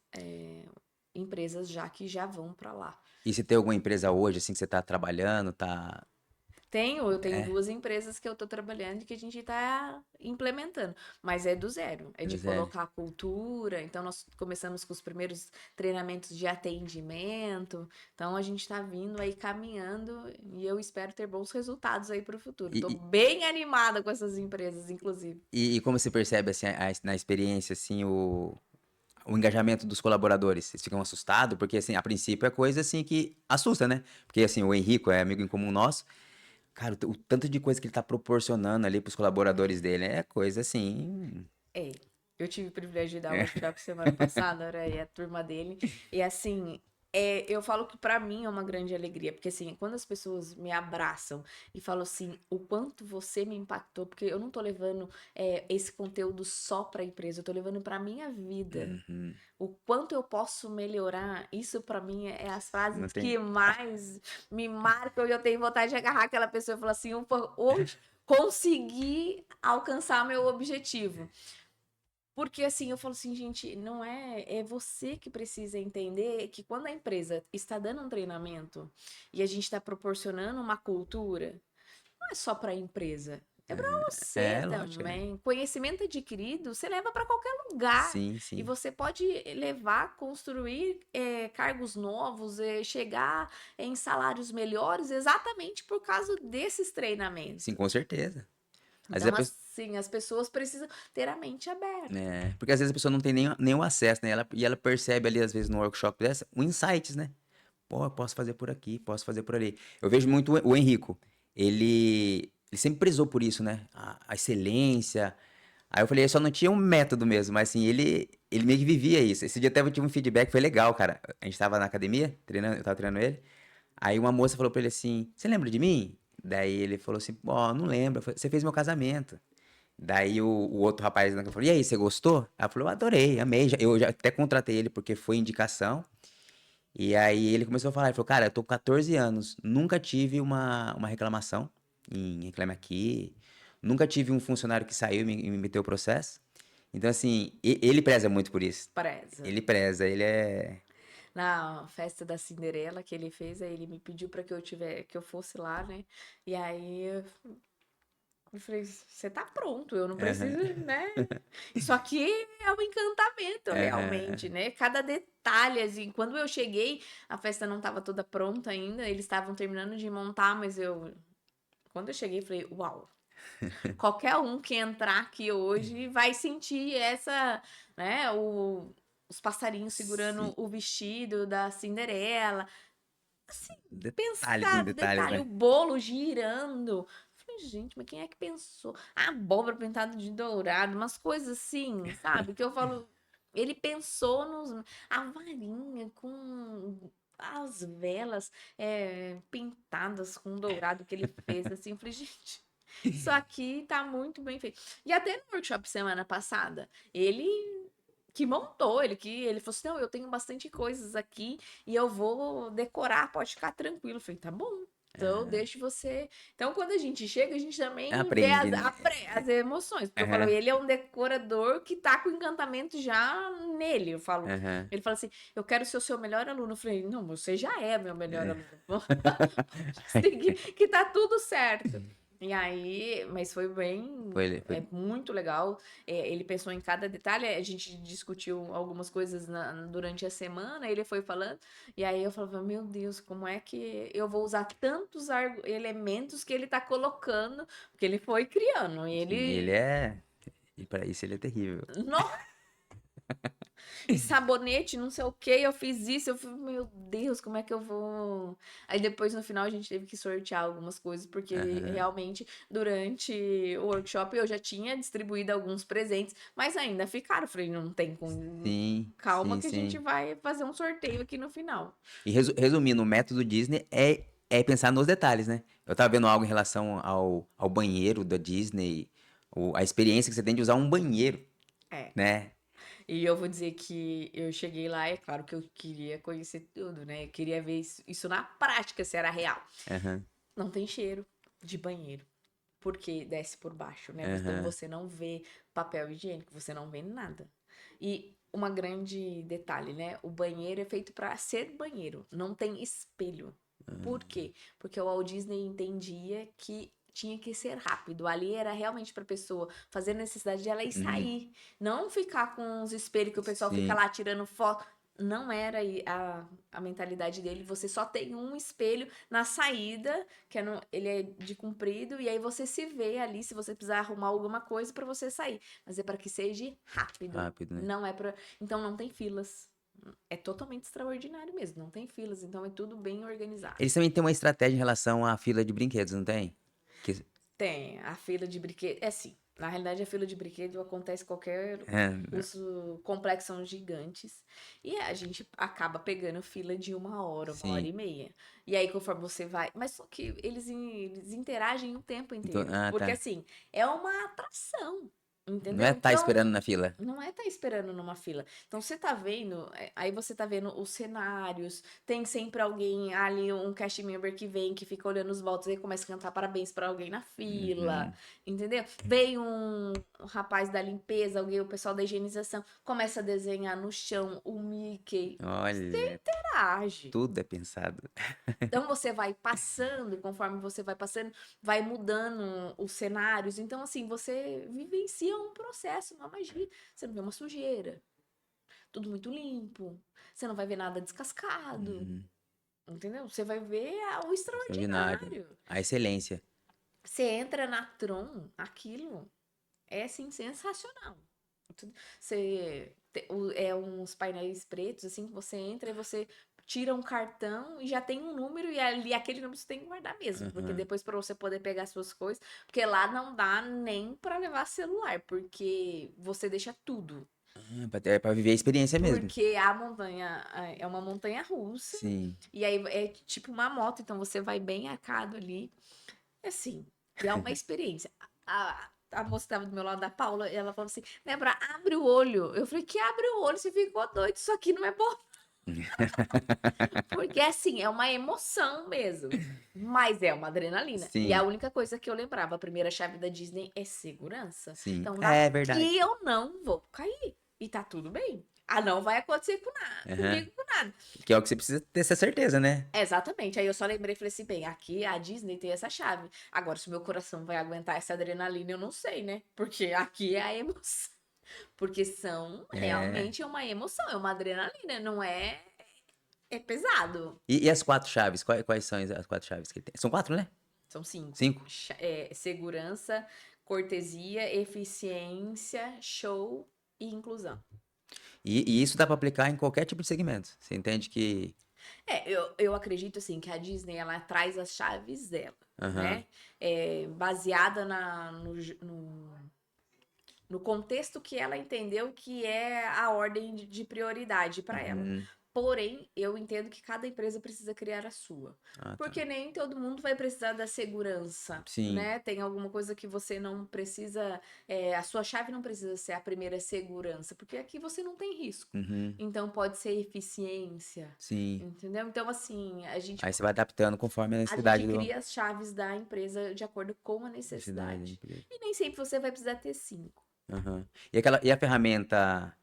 Speaker 2: empresas já que já vão para lá.
Speaker 1: E se tem alguma empresa hoje, assim, que você tá trabalhando, tá.
Speaker 2: Eu tenho
Speaker 1: É,
Speaker 2: duas empresas que eu tô trabalhando e que a gente tá implementando, mas é do zero, é de
Speaker 1: zero.
Speaker 2: colocar a cultura. Então, nós começamos com os primeiros treinamentos de atendimento. Então, a gente tá vindo aí caminhando e eu espero ter bons resultados aí para o futuro.
Speaker 1: E,
Speaker 2: Tô
Speaker 1: e,
Speaker 2: bem animada com essas empresas, inclusive.
Speaker 1: e como você percebe, assim, na experiência, assim, o engajamento dos colaboradores? Vocês ficam assustados? Porque, assim, a princípio é coisa, assim, que assusta, né? Porque, assim, o Henrico é amigo em comum nosso. Cara, o tanto de coisa que ele tá proporcionando ali pros colaboradores dele é coisa, assim.
Speaker 2: É, eu tive o privilégio de dar
Speaker 1: É.
Speaker 2: workshop semana passada, era aí a turma dele, e assim, eu falo que pra mim é uma grande alegria, porque assim, quando as pessoas me abraçam e falam assim, o quanto você me impactou, porque eu não tô levando esse conteúdo só pra empresa, eu tô levando pra minha vida.
Speaker 1: Uhum.
Speaker 2: O quanto eu posso melhorar, isso pra mim é as
Speaker 1: Não
Speaker 2: frases
Speaker 1: tem.
Speaker 2: que mais me marcam e eu tenho vontade de agarrar aquela pessoa e falar assim, "Ufa, hoje consegui alcançar meu objetivo." Porque assim, eu falo assim, gente, não é você que precisa entender que quando a empresa está dando um treinamento e a gente está proporcionando uma cultura, não é só para a empresa, é para você
Speaker 1: É, lógico, né?
Speaker 2: também. Conhecimento adquirido, você leva para qualquer lugar.
Speaker 1: Sim,
Speaker 2: E
Speaker 1: sim.
Speaker 2: você pode levar, construir cargos novos, chegar em salários melhores exatamente por causa desses
Speaker 1: Sim,
Speaker 2: treinamentos.
Speaker 1: com certeza. Às vezes
Speaker 2: Então, assim, as pessoas precisam ter a mente aberta.
Speaker 1: porque às vezes a pessoa não tem nem o acesso, né? E ela percebe ali, às vezes, no workshop dessa, o insights, né? Pô, eu posso fazer por aqui, posso fazer por ali. Eu vejo muito o Henrico. Ele sempre prezou por isso, né? A excelência. Aí eu falei, eu só não tinha um método mesmo, mas assim, ele meio que vivia isso. Esse dia até eu tive um feedback, foi legal, cara. A gente tava na academia, treinando, eu tava treinando ele. Aí uma moça falou pra ele assim: Você lembra de mim? Daí ele falou assim: Ó, não lembro. Eu falei, você fez meu casamento. Daí o outro rapaz né, falou: E aí, você gostou? Ela falou: Eu adorei, amei. Eu já até contratei ele porque foi indicação. E aí ele começou a falar: Ele falou, cara, eu tô com 14 anos, nunca tive uma reclamação em Reclame Aqui. Nunca tive um funcionário que saiu e me meteu o processo. Então, assim, ele preza muito por isso.
Speaker 2: Preza.
Speaker 1: Ele preza, ele é.
Speaker 2: Na festa da Cinderela que ele fez, aí ele me pediu para que eu fosse lá, né? E aí Eu falei, você tá pronto, eu não preciso,
Speaker 1: Aham.
Speaker 2: né? Isso aqui é um encantamento, realmente,
Speaker 1: Aham.
Speaker 2: né? Cada detalhe, assim, quando eu cheguei, a festa não estava toda pronta ainda, eles estavam terminando de montar, mas quando eu cheguei, falei, uau, qualquer um que entrar aqui hoje vai sentir essa, né, os passarinhos segurando
Speaker 1: Sim.
Speaker 2: o vestido da Cinderela. Assim,
Speaker 1: Detalhes em
Speaker 2: pensado,
Speaker 1: detalhes,
Speaker 2: detalhe, o
Speaker 1: né?
Speaker 2: bolo girando. Falei, gente, mas quem é que pensou? A abóbora pintada de dourado, umas coisas assim, sabe? Que eu falo, ele pensou a varinha com as velas pintadas com dourado que ele fez, assim. Eu falei, gente, isso aqui tá muito bem feito. E até no workshop semana passada, ele que montou, ele falou assim, não, eu tenho bastante coisas aqui e eu vou decorar, pode ficar tranquilo. Eu falei, tá bom. Então, eu
Speaker 1: Aham.
Speaker 2: deixo você. Então, quando a gente chega, a gente também vê
Speaker 1: Aprende, né?
Speaker 2: as emoções. Porque eu falo,
Speaker 1: Aham.
Speaker 2: ele é um decorador que tá com encantamento já nele. Eu falo,
Speaker 1: Aham.
Speaker 2: ele fala assim: eu quero ser o seu melhor aluno. Eu falei, não, você já é meu melhor
Speaker 1: É.
Speaker 2: aluno. Vamos seguir, que tá tudo certo. E aí, mas foi bem,
Speaker 1: Foi.
Speaker 2: muito legal. Ele pensou em cada detalhe. A gente discutiu algumas coisas durante a semana. Ele foi falando, e aí eu falava, meu Deus, como é que eu vou usar tantos elementos que ele tá colocando? Porque ele foi criando. E
Speaker 1: Sim, ele
Speaker 2: ele,
Speaker 1: é. E pra isso ele é terrível.
Speaker 2: e sabonete, não sei o que, eu fiz isso, eu falei, meu Deus, como é que eu vou. Aí depois no final a gente teve que sortear algumas coisas, porque
Speaker 1: Aham.
Speaker 2: realmente durante o workshop eu já tinha distribuído alguns presentes, mas ainda ficaram. Eu falei, não tem com.
Speaker 1: Sim,
Speaker 2: Calma
Speaker 1: sim,
Speaker 2: que a gente
Speaker 1: sim.
Speaker 2: vai fazer um sorteio aqui no final.
Speaker 1: E resumindo, o método Disney é pensar nos detalhes, né? Eu tava vendo algo em relação ao banheiro da Disney, a experiência que você tem de usar um banheiro,
Speaker 2: É.
Speaker 1: né?
Speaker 2: E eu vou dizer que eu cheguei lá, é claro que eu queria conhecer tudo, né? Eu queria ver isso na prática, se era real.
Speaker 1: Aham,
Speaker 2: Não tem cheiro de banheiro. Porque desce por baixo, né? Então
Speaker 1: aham.
Speaker 2: você não vê papel higiênico, você não vê nada. E uma grande detalhe, né? O banheiro é feito para ser banheiro, não tem espelho. Por quê? Porque o Walt Disney entendia que tinha que ser rápido. Ali era realmente para pessoa fazer a necessidade dela e
Speaker 1: Uhum.
Speaker 2: sair, não ficar com os espelhos que o pessoal fica
Speaker 1: Sim.
Speaker 2: lá tirando foto. Não era a mentalidade dele. Você só tem um espelho na saída que ele é de comprido, e aí você se vê ali se você precisar arrumar alguma coisa para você sair. Mas é para que seja rápido.
Speaker 1: Rápido, né?
Speaker 2: Não é para. Então não tem filas. É totalmente extraordinário mesmo. Não tem filas, então é tudo bem organizado.
Speaker 1: Eles também têm uma estratégia em relação à fila de brinquedos, não tem? Que,
Speaker 2: Tem a fila de brinquedo. É assim. Na realidade, a fila de brinquedo acontece em qualquer.
Speaker 1: é,
Speaker 2: Os complexos são gigantes. E a gente acaba pegando fila de 1 hora
Speaker 1: sim.
Speaker 2: e meia. E aí, conforme você vai. Mas só que eles interagem o tempo
Speaker 1: Então,
Speaker 2: inteiro.
Speaker 1: ah,
Speaker 2: Porque,
Speaker 1: tá.
Speaker 2: assim, é uma atração.
Speaker 1: Não é
Speaker 2: Entendeu?
Speaker 1: estar
Speaker 2: Então,
Speaker 1: esperando na fila.
Speaker 2: não é estar esperando numa fila. Então você tá vendo, aí você tá vendo os cenários, tem sempre alguém ali, um cast member que vem, que fica olhando os votos e começa a cantar parabéns pra alguém na fila,
Speaker 1: Uhum.
Speaker 2: entendeu? Vem um rapaz da limpeza, alguém, o pessoal da higienização, começa a desenhar no chão o Mickey. Você
Speaker 1: Olha,
Speaker 2: interage.
Speaker 1: tudo é pensado.
Speaker 2: Então você vai passando, e conforme você vai passando, vai mudando os cenários. Então, assim, você vivencia um processo, uma magia. Você não vê uma sujeira, tudo muito limpo. Você não vai ver nada descascado.
Speaker 1: Uhum.
Speaker 2: Entendeu? Você vai ver o
Speaker 1: Extraordinário.
Speaker 2: extraordinário.
Speaker 1: A excelência.
Speaker 2: Você entra na Tron, aquilo é assim sensacional. É uns painéis pretos assim que você entra e você tira um cartão e já tem um número e ali aquele número você tem que guardar mesmo, porque
Speaker 1: Uhum.
Speaker 2: depois para você poder pegar suas coisas, porque lá não dá nem para levar celular, porque você deixa tudo.
Speaker 1: Ah, pra viver a experiência mesmo.
Speaker 2: Porque a montanha é uma montanha russa
Speaker 1: Sim.
Speaker 2: e aí é tipo uma moto, então você vai bem arcado ali. Assim, e é uma experiência. A moça que tava do meu lado, da Paula, ela falou assim: Débora, abre o olho. Eu falei: que abre o olho? Você ficou doido, isso aqui não é bom. Porque assim, é uma emoção mesmo. Mas é uma adrenalina. E a
Speaker 1: Sim,
Speaker 2: única coisa que eu lembrava, a primeira chave da Disney é segurança.
Speaker 1: sim.
Speaker 2: Então,
Speaker 1: É verdade.
Speaker 2: daqui eu não vou cair. E tá tudo bem. Ah, não vai acontecer
Speaker 1: Aham.
Speaker 2: comigo com nada.
Speaker 1: Que é o que você precisa ter essa certeza, né?
Speaker 2: Exatamente. Aí eu só lembrei e falei assim, bem, aqui a Disney tem essa chave. Agora, se o meu coração vai aguentar essa adrenalina, eu não sei, né? Porque aqui é a emoção. Porque são
Speaker 1: É.
Speaker 2: realmente uma emoção, é uma adrenalina, não é. É pesado.
Speaker 1: E as 4 chaves? Quais são as 4 chaves que ele tem? São 4, né?
Speaker 2: São 5.
Speaker 1: 5?
Speaker 2: Segurança, cortesia, eficiência, show e inclusão.
Speaker 1: E isso dá pra aplicar em qualquer tipo de segmento. Você entende que.
Speaker 2: Eu acredito assim que a Disney ela traz as chaves dela,
Speaker 1: Aham.
Speaker 2: né? Baseada no contexto que ela entendeu que é a ordem de prioridade para ela.
Speaker 1: Uhum.
Speaker 2: Porém, eu entendo que cada empresa precisa criar a sua.
Speaker 1: Ah, tá.
Speaker 2: Porque nem todo mundo vai precisar da segurança,
Speaker 1: Sim.
Speaker 2: né? Tem alguma coisa que você não precisa. A sua chave não precisa ser a primeira segurança, porque aqui você não tem risco.
Speaker 1: Uhum.
Speaker 2: Então pode ser eficiência,
Speaker 1: Sim.
Speaker 2: entendeu? Então, assim, a gente,
Speaker 1: Aí você vai adaptando conforme a
Speaker 2: a
Speaker 1: necessidade
Speaker 2: gente
Speaker 1: do.
Speaker 2: cria as chaves da empresa de acordo com a
Speaker 1: Necessidade da
Speaker 2: necessidade.
Speaker 1: empresa.
Speaker 2: E nem sempre você vai precisar ter 5.
Speaker 1: Aham. E a ferramenta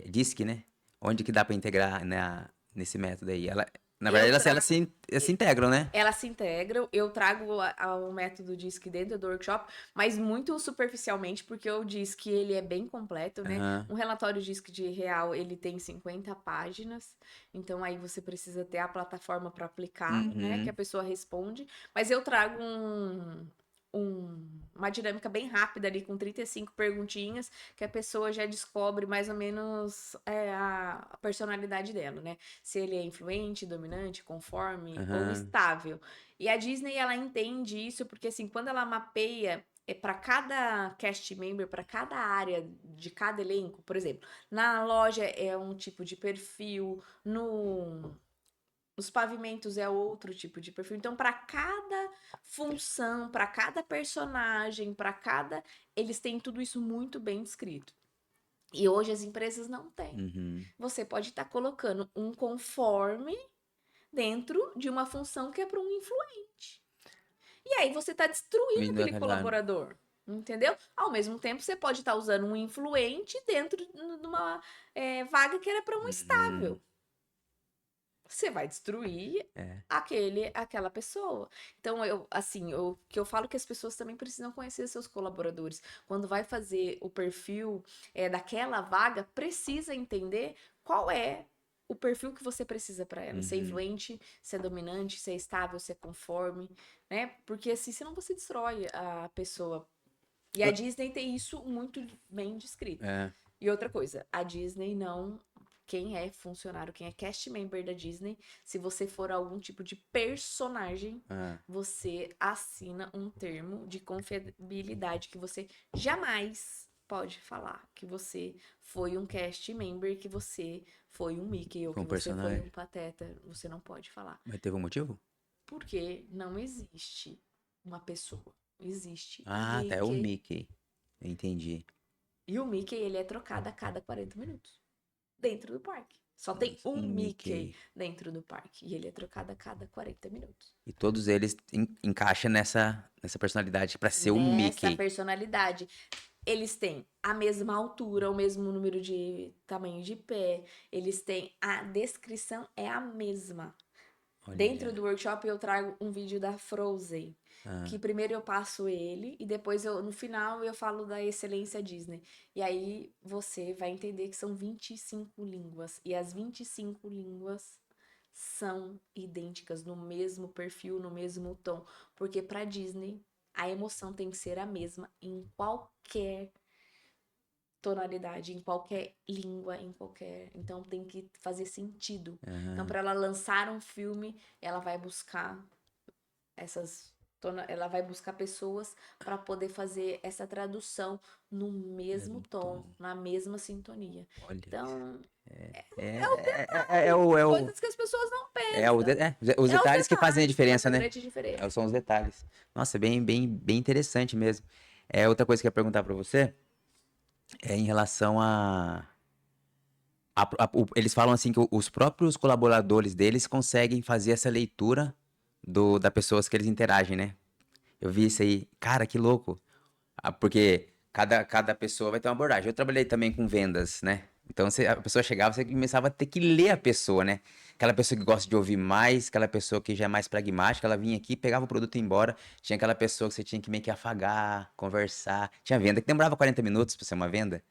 Speaker 1: DISC, né? Onde que dá pra integrar nesse método aí? Na
Speaker 2: Eu
Speaker 1: verdade, elas
Speaker 2: trago.
Speaker 1: se integram, né?
Speaker 2: Elas se integram, eu trago o método DISC dentro do workshop, mas muito superficialmente, porque o DISC ele é bem completo, né?
Speaker 1: Aham.
Speaker 2: Um relatório DISC de real, ele tem 50 páginas, então aí você precisa ter a plataforma para aplicar, né? Que a
Speaker 1: Uhum.
Speaker 2: pessoa responde, mas eu trago uma dinâmica bem rápida ali, com 35 perguntinhas, que a pessoa já descobre mais ou menos a personalidade dela, né? Se ele é influente, dominante, conforme ou
Speaker 1: Aham.
Speaker 2: estável. E a Disney, ela entende isso porque, assim, quando ela mapeia para cada cast member, para cada área de cada elenco, por exemplo, na loja é um tipo de perfil, nos pavimentos é outro tipo de perfil. Então, para cada função, para cada personagem, para cada. Eles têm tudo isso muito bem descrito. E hoje as empresas não têm.
Speaker 1: Uhum.
Speaker 2: Você pode estar colocando um conforme dentro de uma função que é para um influente. E aí você está destruindo
Speaker 1: Vindo
Speaker 2: aquele
Speaker 1: daquela.
Speaker 2: colaborador. Entendeu? Ao mesmo tempo, você pode estar usando um influente dentro de uma vaga que era para um
Speaker 1: Uhum.
Speaker 2: estável. Você vai destruir
Speaker 1: É.
Speaker 2: aquela pessoa. Então, que eu falo que as pessoas também precisam conhecer seus colaboradores. Quando vai fazer o perfil daquela vaga, precisa entender qual é o perfil que você precisa para ela. Se é
Speaker 1: Uhum.
Speaker 2: influente, se é dominante, se é estável, se é conforme, né? Porque assim, senão você destrói a pessoa. E a Disney tem isso muito bem descrito.
Speaker 1: É.
Speaker 2: E outra coisa, a Disney não. Quem é funcionário, quem é cast member da Disney, se você for algum tipo de personagem,
Speaker 1: Ah.
Speaker 2: você assina um termo de confiabilidade que você jamais pode falar que você foi um cast member, que você foi um Mickey ou
Speaker 1: Com
Speaker 2: que
Speaker 1: um
Speaker 2: você foi um
Speaker 1: personagem.
Speaker 2: Pateta. Você não pode falar.
Speaker 1: Mas teve um motivo?
Speaker 2: Porque não existe uma pessoa. Existe um
Speaker 1: Ah, tá. É o
Speaker 2: Mickey.
Speaker 1: Mickey. Entendi.
Speaker 2: E o Mickey, ele é trocado a cada 40 minutos. Dentro do parque. Só tem
Speaker 1: Nossa,
Speaker 2: um
Speaker 1: um
Speaker 2: Mickey
Speaker 1: Mickey.
Speaker 2: dentro do parque. E ele é trocado a cada 40 minutos.
Speaker 1: E todos eles encaixam nessa personalidade pra ser o
Speaker 2: Nessa
Speaker 1: Mickey.
Speaker 2: personalidade. Eles têm a mesma altura, o mesmo número de tamanho de pé. Eles têm. A descrição é a mesma. Dentro
Speaker 1: Olha.
Speaker 2: do workshop eu trago um vídeo da Frozen,
Speaker 1: Ah.
Speaker 2: que primeiro eu passo ele e depois no final eu falo da excelência Disney. E aí você vai entender que são 25 línguas e as 25 línguas são idênticas no mesmo perfil, no mesmo tom, porque para Disney a emoção tem que ser a mesma em qualquer tonalidade, em qualquer língua, em qualquer. Então tem que fazer sentido. Então,
Speaker 1: Aham.
Speaker 2: para ela lançar um filme, ela vai buscar essas. Ela vai buscar pessoas para poder fazer essa tradução no mesmo
Speaker 1: Mesmo
Speaker 2: tom,
Speaker 1: tom.
Speaker 2: na mesma sintonia.
Speaker 1: Olha.
Speaker 2: Então, é o
Speaker 1: É
Speaker 2: detalhe,
Speaker 1: o. É o.
Speaker 2: coisas que as pessoas não
Speaker 1: É
Speaker 2: pensam.
Speaker 1: os
Speaker 2: É os
Speaker 1: detalhes que fazem a
Speaker 2: detalhes que
Speaker 1: diferença,
Speaker 2: fazem a
Speaker 1: né?
Speaker 2: grande diferença.
Speaker 1: São os detalhes. Nossa, bem interessante mesmo. Outra coisa que eu ia perguntar pra você é em relação eles falam assim que os próprios colaboradores deles conseguem fazer essa leitura da pessoas que eles interagem, né? Eu vi isso aí. Cara, que louco. Porque cada pessoa vai ter uma abordagem. Eu trabalhei também com vendas, né? Então a pessoa chegava, você começava a ter que ler a pessoa, né? Aquela pessoa que gosta de ouvir mais, aquela pessoa que já é mais pragmática, ela vinha aqui, pegava o produto e ia embora. Tinha aquela pessoa que você tinha que meio que afagar, conversar. Tinha venda que demorava 40 minutos pra ser uma venda.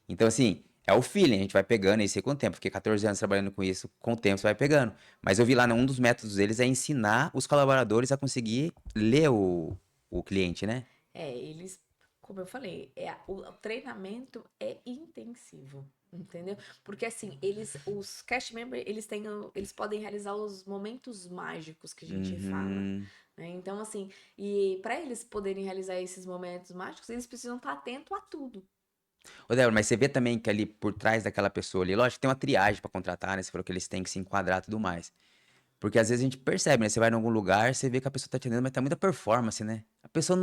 Speaker 1: Então, assim, é o feeling, a gente vai pegando isso aí com o tempo. Fiquei 14 anos trabalhando com isso, com o tempo você vai pegando. Mas eu vi lá, né, um dos métodos deles é ensinar os colaboradores a conseguir ler o cliente, né?
Speaker 2: Eles, como eu falei, o treinamento é intensivo, entendeu? Porque assim, os cast members, eles podem realizar os momentos mágicos que a gente fala,
Speaker 1: Uhum.
Speaker 2: né? Então assim, e para eles poderem realizar esses momentos mágicos, eles precisam estar atento a tudo.
Speaker 1: Ô, Débora, mas você vê também que ali por trás daquela pessoa ali, lógico que tem uma triagem pra contratar, né? Você falou que eles têm que se enquadrar e tudo mais. Porque às vezes a gente percebe, né? Você vai em algum lugar, você vê que a pessoa tá atendendo, mas tá muita performance, né? A pessoa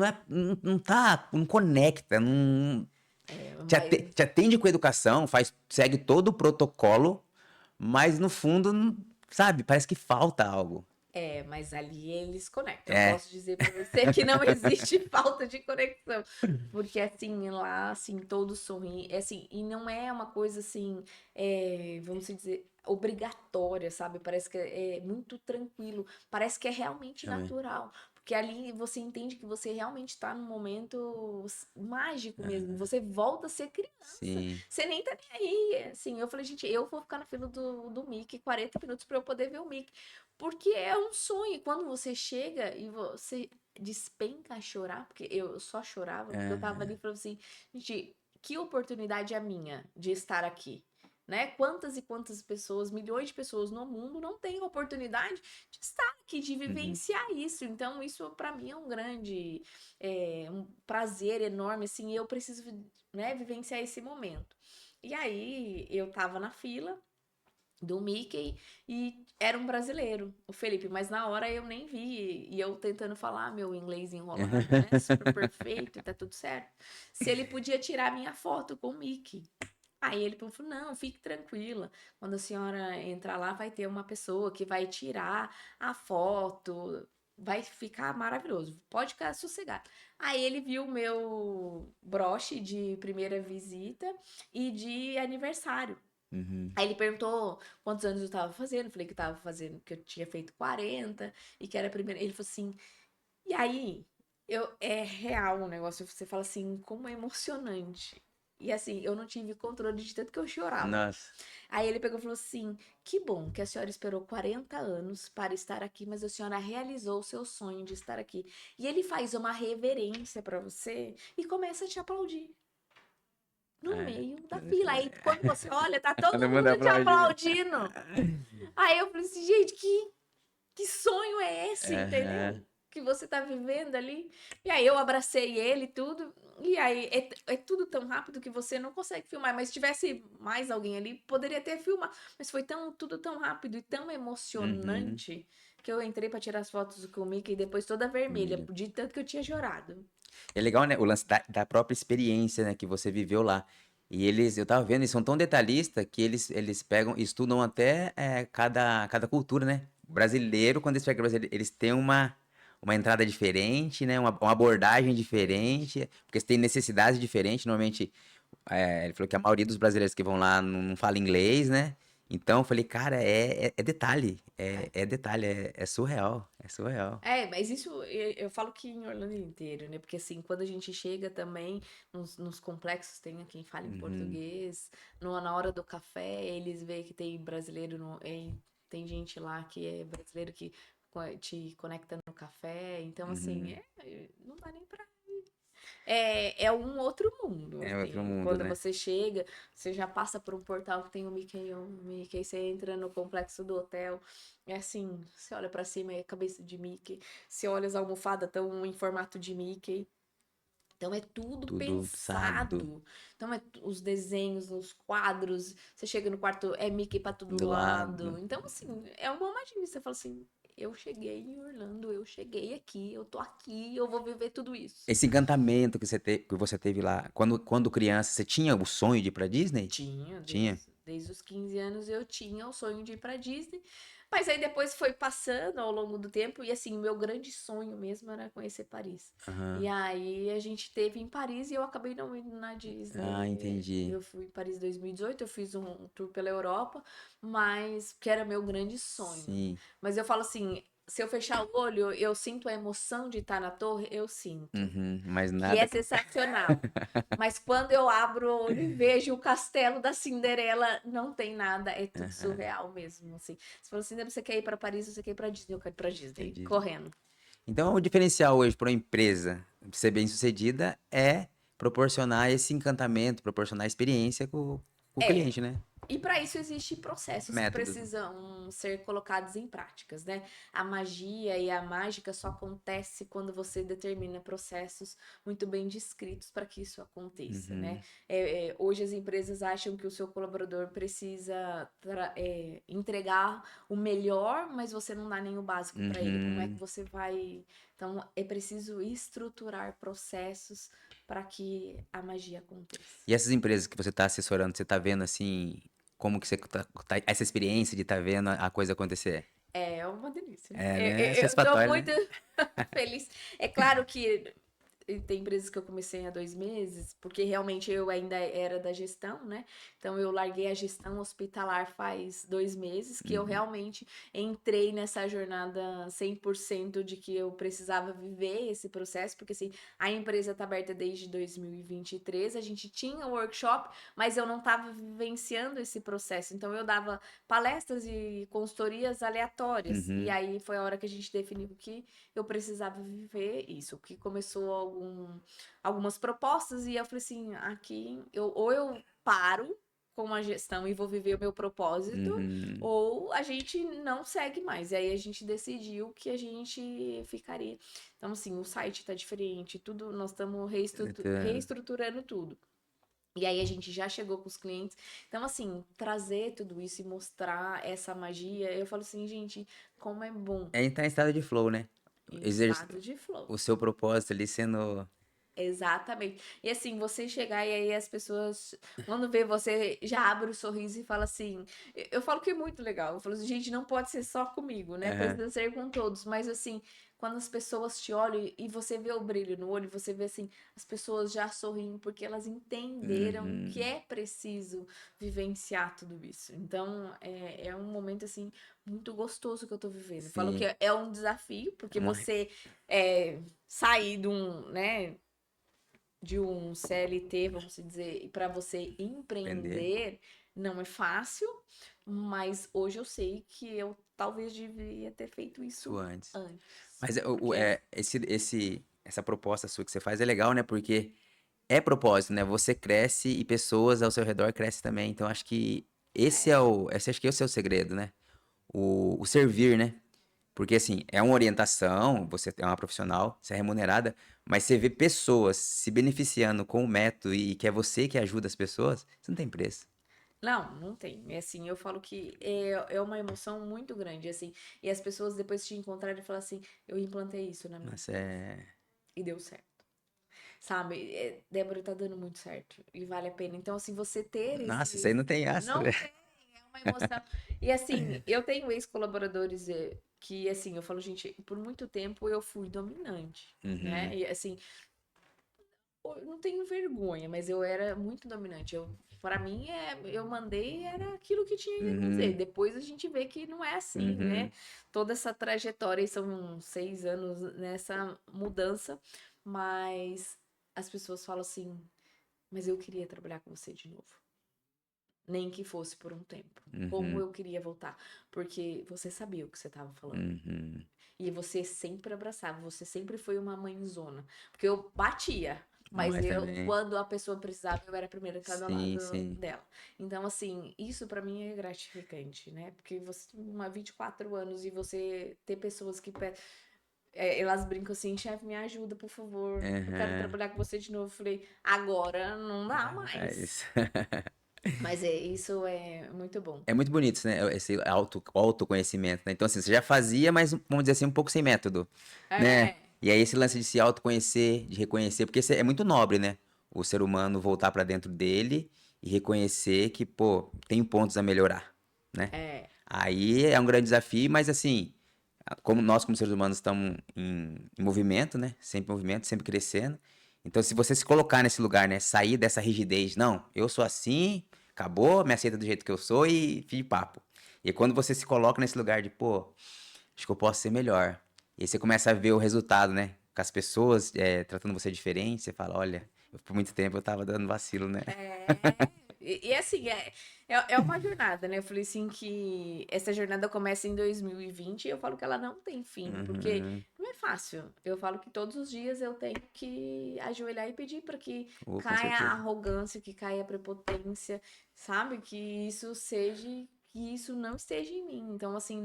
Speaker 1: não tá, não conecta, não
Speaker 2: Mas
Speaker 1: te atende com educação, segue todo o protocolo, mas no fundo, sabe, parece que falta algo.
Speaker 2: mas ali eles conectam. Eu
Speaker 1: É,
Speaker 2: posso dizer para você que não existe falta de conexão, porque assim lá, assim todos sorriem, assim e não é uma coisa assim, vamos dizer obrigatória, sabe? Parece que é muito tranquilo, parece que é realmente
Speaker 1: também.
Speaker 2: natural. Porque ali você entende que você realmente está num momento mágico mesmo.
Speaker 1: Aham,
Speaker 2: Você volta a ser criança.
Speaker 1: sim.
Speaker 2: Você nem tá nem aí. Assim, eu falei, gente, eu vou ficar na fila do Mickey 40 minutos para eu poder ver o Mickey. Porque é um sonho. Quando você chega e você despenca a chorar, porque eu só chorava, porque eu tava ali
Speaker 1: Aham,
Speaker 2: e falava assim, gente, que oportunidade é a minha de estar aqui? Né? Quantas e quantas pessoas, milhões de pessoas no mundo não têm oportunidade de estar aqui, de
Speaker 1: uhum.
Speaker 2: vivenciar isso. Então, isso para mim é um grande, um prazer enorme, assim, eu preciso, né, vivenciar esse momento. E aí, eu tava na fila, do Mickey e era um brasileiro, o Felipe, mas na hora eu nem vi e eu tentando falar meu inglês enrolado, né, super perfeito, tá tudo certo. Se ele podia tirar minha foto com o Mickey. Aí ele falou, não, fique tranquila. Quando a senhora entrar lá, vai ter uma pessoa que vai tirar a foto. Vai ficar maravilhoso. Pode ficar sossegado. Aí ele viu o meu broche de primeira visita e de aniversário.
Speaker 1: Uhum.
Speaker 2: Aí ele perguntou quantos anos eu tava fazendo. Falei que eu tava fazendo, que eu tinha feito 40 e que era a primeira. Ele falou assim. E aí, é real o negócio. Você fala assim, como é emocionante. E assim, eu não tive controle de tanto que eu chorava.
Speaker 1: Nossa.
Speaker 2: Aí ele pegou e falou assim: que bom que a senhora esperou 40 anos para estar aqui, mas a senhora realizou o seu sonho de estar aqui. E ele faz uma reverência para você e começa a te aplaudir no
Speaker 1: É.
Speaker 2: meio da fila. Aí quando você olha, tá
Speaker 1: Todo
Speaker 2: todo
Speaker 1: mundo
Speaker 2: mundo te
Speaker 1: aplaudindo.
Speaker 2: aplaudindo. Aí eu falei assim, gente, que sonho é esse,
Speaker 1: Aham.
Speaker 2: entendeu? Que você tá vivendo ali. E aí eu abracei ele e tudo. E aí é tudo tão rápido que você não consegue filmar. Mas se tivesse mais alguém ali, poderia ter filmado. Mas foi tudo tão rápido e tão
Speaker 1: Uhum.
Speaker 2: emocionante que eu entrei pra tirar as fotos com o Mickey e depois toda vermelha,
Speaker 1: Milho.
Speaker 2: de tanto que eu tinha chorado.
Speaker 1: É legal, né? O lance da própria experiência, né? Que você viveu lá. E eu tava vendo, eles são tão detalhistas que eles pegam, estudam até cada cultura, né? O brasileiro, quando eles pegam brasileiro, eles têm uma entrada diferente, né? Uma abordagem
Speaker 2: Diferente.
Speaker 1: diferente, porque eles têm necessidades diferentes. Normalmente, ele falou que a maioria dos brasileiros que vão lá não fala inglês, né? Então, eu falei, cara, é detalhe, é detalhe, é surreal, é surreal.
Speaker 2: Mas isso eu falo que em Orlando inteiro, né? Porque assim, quando a gente chega também nos complexos, tem quem fala em
Speaker 1: Uhum,
Speaker 2: português, na hora do café, eles veem que tem brasileiro, tem gente lá que é brasileiro que te conecta no café. Então, assim,
Speaker 1: uhum.
Speaker 2: não dá nem pra. É um outro mundo,
Speaker 1: É outro
Speaker 2: assim.
Speaker 1: mundo,
Speaker 2: Quando
Speaker 1: né?
Speaker 2: você chega, você já passa por um portal que tem o Mickey, você entra no complexo do hotel, é assim, você olha pra cima é cabeça de Mickey, você olha as almofadas estão em formato de Mickey. Então é tudo
Speaker 1: Tudo sábado,
Speaker 2: pensado. Então os desenhos, os quadros, você chega no quarto, é Mickey pra todo
Speaker 1: do
Speaker 2: lado.
Speaker 1: lado.
Speaker 2: Então, assim, é uma magia. Você fala assim, eu cheguei em Orlando, eu cheguei aqui, eu tô aqui, eu vou viver tudo isso.
Speaker 1: Esse encantamento que você teve lá, quando criança, você tinha o sonho de ir pra Disney?
Speaker 2: Tinha,
Speaker 1: Tinha?
Speaker 2: desde os 15 anos eu tinha o sonho de ir pra Disney, Mas aí depois foi passando ao longo do tempo e assim, o meu grande sonho mesmo era conhecer Paris. E
Speaker 1: Aham.
Speaker 2: aí a gente teve em Paris e eu acabei não indo na
Speaker 1: Ah,
Speaker 2: Disney.
Speaker 1: entendi.
Speaker 2: Eu fui em Paris em 2018, eu fiz um tour pela Europa, mas que era meu grande sonho.
Speaker 1: Sim.
Speaker 2: Mas eu falo assim, se eu fechar o olho, eu sinto a emoção de estar na torre, eu sinto.
Speaker 1: Uhum. Mas
Speaker 2: Que
Speaker 1: nada.
Speaker 2: é sensacional. Mas quando eu abro o olho e vejo o castelo da Cinderela, não tem nada, é tudo
Speaker 1: Aham.
Speaker 2: surreal mesmo, assim. Você falou assim, você quer ir pra Paris, você quer ir pra Disney, eu quero ir pra Disney,
Speaker 1: Entendi.
Speaker 2: correndo.
Speaker 1: Então, o diferencial hoje para uma empresa ser bem-sucedida é proporcionar esse encantamento, proporcionar experiência com o
Speaker 2: É,
Speaker 1: cliente, né?
Speaker 2: e para isso existem processos que
Speaker 1: Métodos, né?
Speaker 2: precisam ser colocados em práticas, né? A magia e a mágica só acontece quando você determina processos muito bem descritos para que isso aconteça, né?
Speaker 1: Uhum,
Speaker 2: Hoje as empresas acham que o seu colaborador precisa entregar o melhor, mas você não dá nem o básico para ele. Como é que
Speaker 1: uhum.
Speaker 2: você vai? Então é preciso estruturar processos para que a magia aconteça.
Speaker 1: E essas empresas que você está assessorando, você está vendo assim, como que você essa experiência de estar vendo a coisa acontecer?
Speaker 2: É uma delícia.
Speaker 1: É, né? É
Speaker 2: Eu tô
Speaker 1: satisfatório,
Speaker 2: muito
Speaker 1: né?
Speaker 2: feliz. É claro que tem empresas que eu comecei há 2 meses, porque realmente eu ainda era da gestão, né? Então eu larguei a gestão hospitalar faz 2 meses, que eu
Speaker 1: Uhum,
Speaker 2: realmente entrei nessa jornada 100% de que eu precisava viver esse processo, porque assim, a empresa está aberta desde 2023, a gente tinha workshop, mas eu não estava vivenciando esse processo. Então eu dava palestras e consultorias aleatórias. E
Speaker 1: uhum.
Speaker 2: aí foi a hora que a gente definiu que eu precisava viver isso, que começou algumas propostas e eu falei assim, aqui ou eu paro com a gestão e vou viver o meu propósito,
Speaker 1: Uhum.
Speaker 2: ou a gente não segue mais. E aí a gente decidiu que a gente ficaria. Então, assim, o site tá diferente, tudo, nós estamos
Speaker 1: Então,
Speaker 2: reestruturando tudo. E aí a gente já chegou com os clientes. Então, assim, trazer tudo isso e mostrar essa magia, eu falo assim, gente, como é bom
Speaker 1: é entrar em estado de flow, né?
Speaker 2: em
Speaker 1: Exerce
Speaker 2: estado de flow.
Speaker 1: o seu propósito ali sendo.
Speaker 2: Exatamente. E assim, você chegar e aí as pessoas, quando vê você, já abre o sorriso e fala assim. Eu falo que é muito legal. Eu falo assim, gente, não pode ser só comigo, né?
Speaker 1: Aham.
Speaker 2: Precisa ser com todos. Mas assim, quando as pessoas te olham e você vê o brilho no olho, você vê assim, as pessoas já sorriem porque elas entenderam que
Speaker 1: Uhum.
Speaker 2: é preciso vivenciar tudo isso. Então, é um momento assim, muito gostoso que eu tô vivendo. Eu falo que
Speaker 1: Sim.
Speaker 2: é um desafio, porque
Speaker 1: Uma
Speaker 2: você sair de um, né? De um CLT, vamos dizer, e para você
Speaker 1: Aprender
Speaker 2: empreender não é fácil, mas hoje eu sei que eu talvez deveria ter feito
Speaker 1: isso
Speaker 2: isso
Speaker 1: antes.
Speaker 2: antes,
Speaker 1: Mas
Speaker 2: porque
Speaker 1: essa proposta sua que você faz é legal, né? Porque é propósito, né? Você cresce e pessoas ao seu redor crescem também. Então acho que esse acho que é o seu segredo, né? O servir, né? Porque assim, é uma orientação, você é uma profissional, você é remunerada, mas você vê pessoas se beneficiando com o método e que é você que ajuda as pessoas, você não tem preço.
Speaker 2: não tem. É assim, eu falo que é uma emoção muito grande, assim, e as pessoas depois te encontrarem e falam assim, eu implantei isso na minha
Speaker 1: Mas
Speaker 2: vida
Speaker 1: é.
Speaker 2: e deu certo. Sabe, Débora, tá dando muito certo e vale a pena. Então, assim, você ter
Speaker 1: Nossa, isso aí
Speaker 2: esse.
Speaker 1: não tem astro,
Speaker 2: Não
Speaker 1: né?
Speaker 2: tem, é uma emoção. E, assim, eu tenho ex-colaboradores que, assim, eu falo, gente, por muito tempo eu fui dominante, né?
Speaker 1: Uhum,
Speaker 2: E, assim, eu não tenho vergonha, mas eu era muito dominante. Para mim, eu mandei, era aquilo que tinha que fazer.
Speaker 1: uhum,
Speaker 2: Depois a gente vê que não é assim, né?
Speaker 1: uhum.
Speaker 2: Toda essa trajetória, e são 6 anos nessa mudança, mas as pessoas falam assim, mas eu queria trabalhar com você de novo. Nem que fosse por um tempo. Como
Speaker 1: Uhum,
Speaker 2: eu queria voltar. Porque você sabia o que você estava falando.
Speaker 1: uhum.
Speaker 2: E você sempre abraçava, você sempre foi uma mãezona. Porque eu batia, mas
Speaker 1: Mas
Speaker 2: eu,
Speaker 1: também.
Speaker 2: quando a pessoa precisava, eu era a primeira que estava do
Speaker 1: Sim,
Speaker 2: lado
Speaker 1: sim.
Speaker 2: dela. Então, assim, isso pra mim é gratificante, né? Porque você tem uma 24 anos e você ter pessoas que elas brincam assim, chefe, me ajuda, por favor. Eu quero
Speaker 1: Aham.
Speaker 2: trabalhar com você de novo. Eu falei, agora não dá mais.
Speaker 1: Mas
Speaker 2: Mas isso é muito bom.
Speaker 1: é muito bonito, né? Esse autoconhecimento, né? Então, assim, você já fazia, mas vamos dizer assim, um pouco sem método, né?
Speaker 2: É,
Speaker 1: E aí esse lance de se autoconhecer, de reconhecer, porque isso é muito nobre, né? O ser humano voltar pra dentro dele e reconhecer que, pô, tem pontos a melhorar, né?
Speaker 2: é.
Speaker 1: Aí é um grande desafio, mas assim, como nós como seres humanos estamos em movimento, né? Sempre em movimento, sempre crescendo. Então, se você se colocar nesse lugar, né? Sair dessa rigidez, não, eu sou assim, acabou, me aceita do jeito que eu sou e fim de papo. E quando você se coloca nesse lugar de, pô, acho que eu posso ser melhor. E aí você começa a ver o resultado, né? Com as pessoas tratando você diferente, você fala, olha, por muito tempo eu tava dando vacilo, né?
Speaker 2: É, e assim, é uma jornada, né? Eu falei assim que essa jornada começa em 2020 e eu falo que ela não tem fim, porque
Speaker 1: Uhum.
Speaker 2: não é fácil. Eu falo que todos os dias eu tenho que ajoelhar e pedir para que
Speaker 1: Oh, com
Speaker 2: caia a
Speaker 1: certeza.
Speaker 2: arrogância, que caia a prepotência, sabe? Que isso seja, que isso não esteja em mim. Então, assim,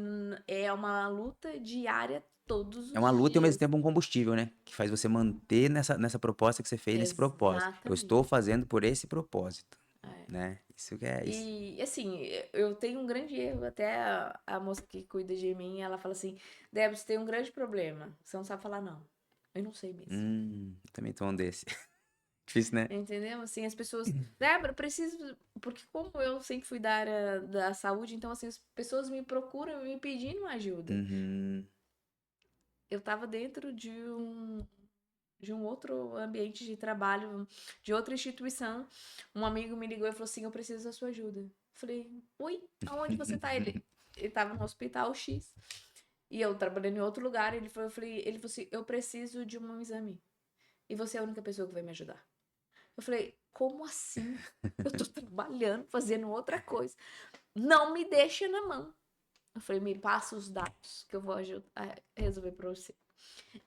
Speaker 2: é uma luta diária todos
Speaker 1: É uma
Speaker 2: os
Speaker 1: luta e ao mesmo
Speaker 2: dias.
Speaker 1: tempo um combustível, né? Que faz você manter nessa proposta que você fez, nesse propósito. Eu estou
Speaker 2: Exatamente.
Speaker 1: fazendo por esse propósito,
Speaker 2: É.
Speaker 1: né? Isso que é isso.
Speaker 2: E assim, eu tenho um grande erro, até a moça que cuida de mim, ela fala assim, Débora, você tem um grande problema, você não sabe falar não. Eu não sei mesmo.
Speaker 1: Também tô um desse. Difícil, né?
Speaker 2: Entendeu? Assim, as pessoas, Débora, eu preciso, porque como eu sempre fui da área da saúde, então assim, as pessoas me procuram me pedindo ajuda.
Speaker 1: Uhum.
Speaker 2: Eu tava dentro de um outro ambiente de trabalho, de outra instituição. Um amigo me ligou e falou assim: Eu preciso da sua ajuda. Falei: Oi, aonde você tá? Ele tava no hospital X. E eu trabalhando em outro lugar. Ele falou assim: Eu preciso de um exame. E você é a única pessoa que vai me ajudar. Eu falei: Como assim? Eu tô trabalhando, fazendo outra coisa. Não me deixa na mão. Eu falei: Me passa os dados que eu vou ajudar a resolver pra você.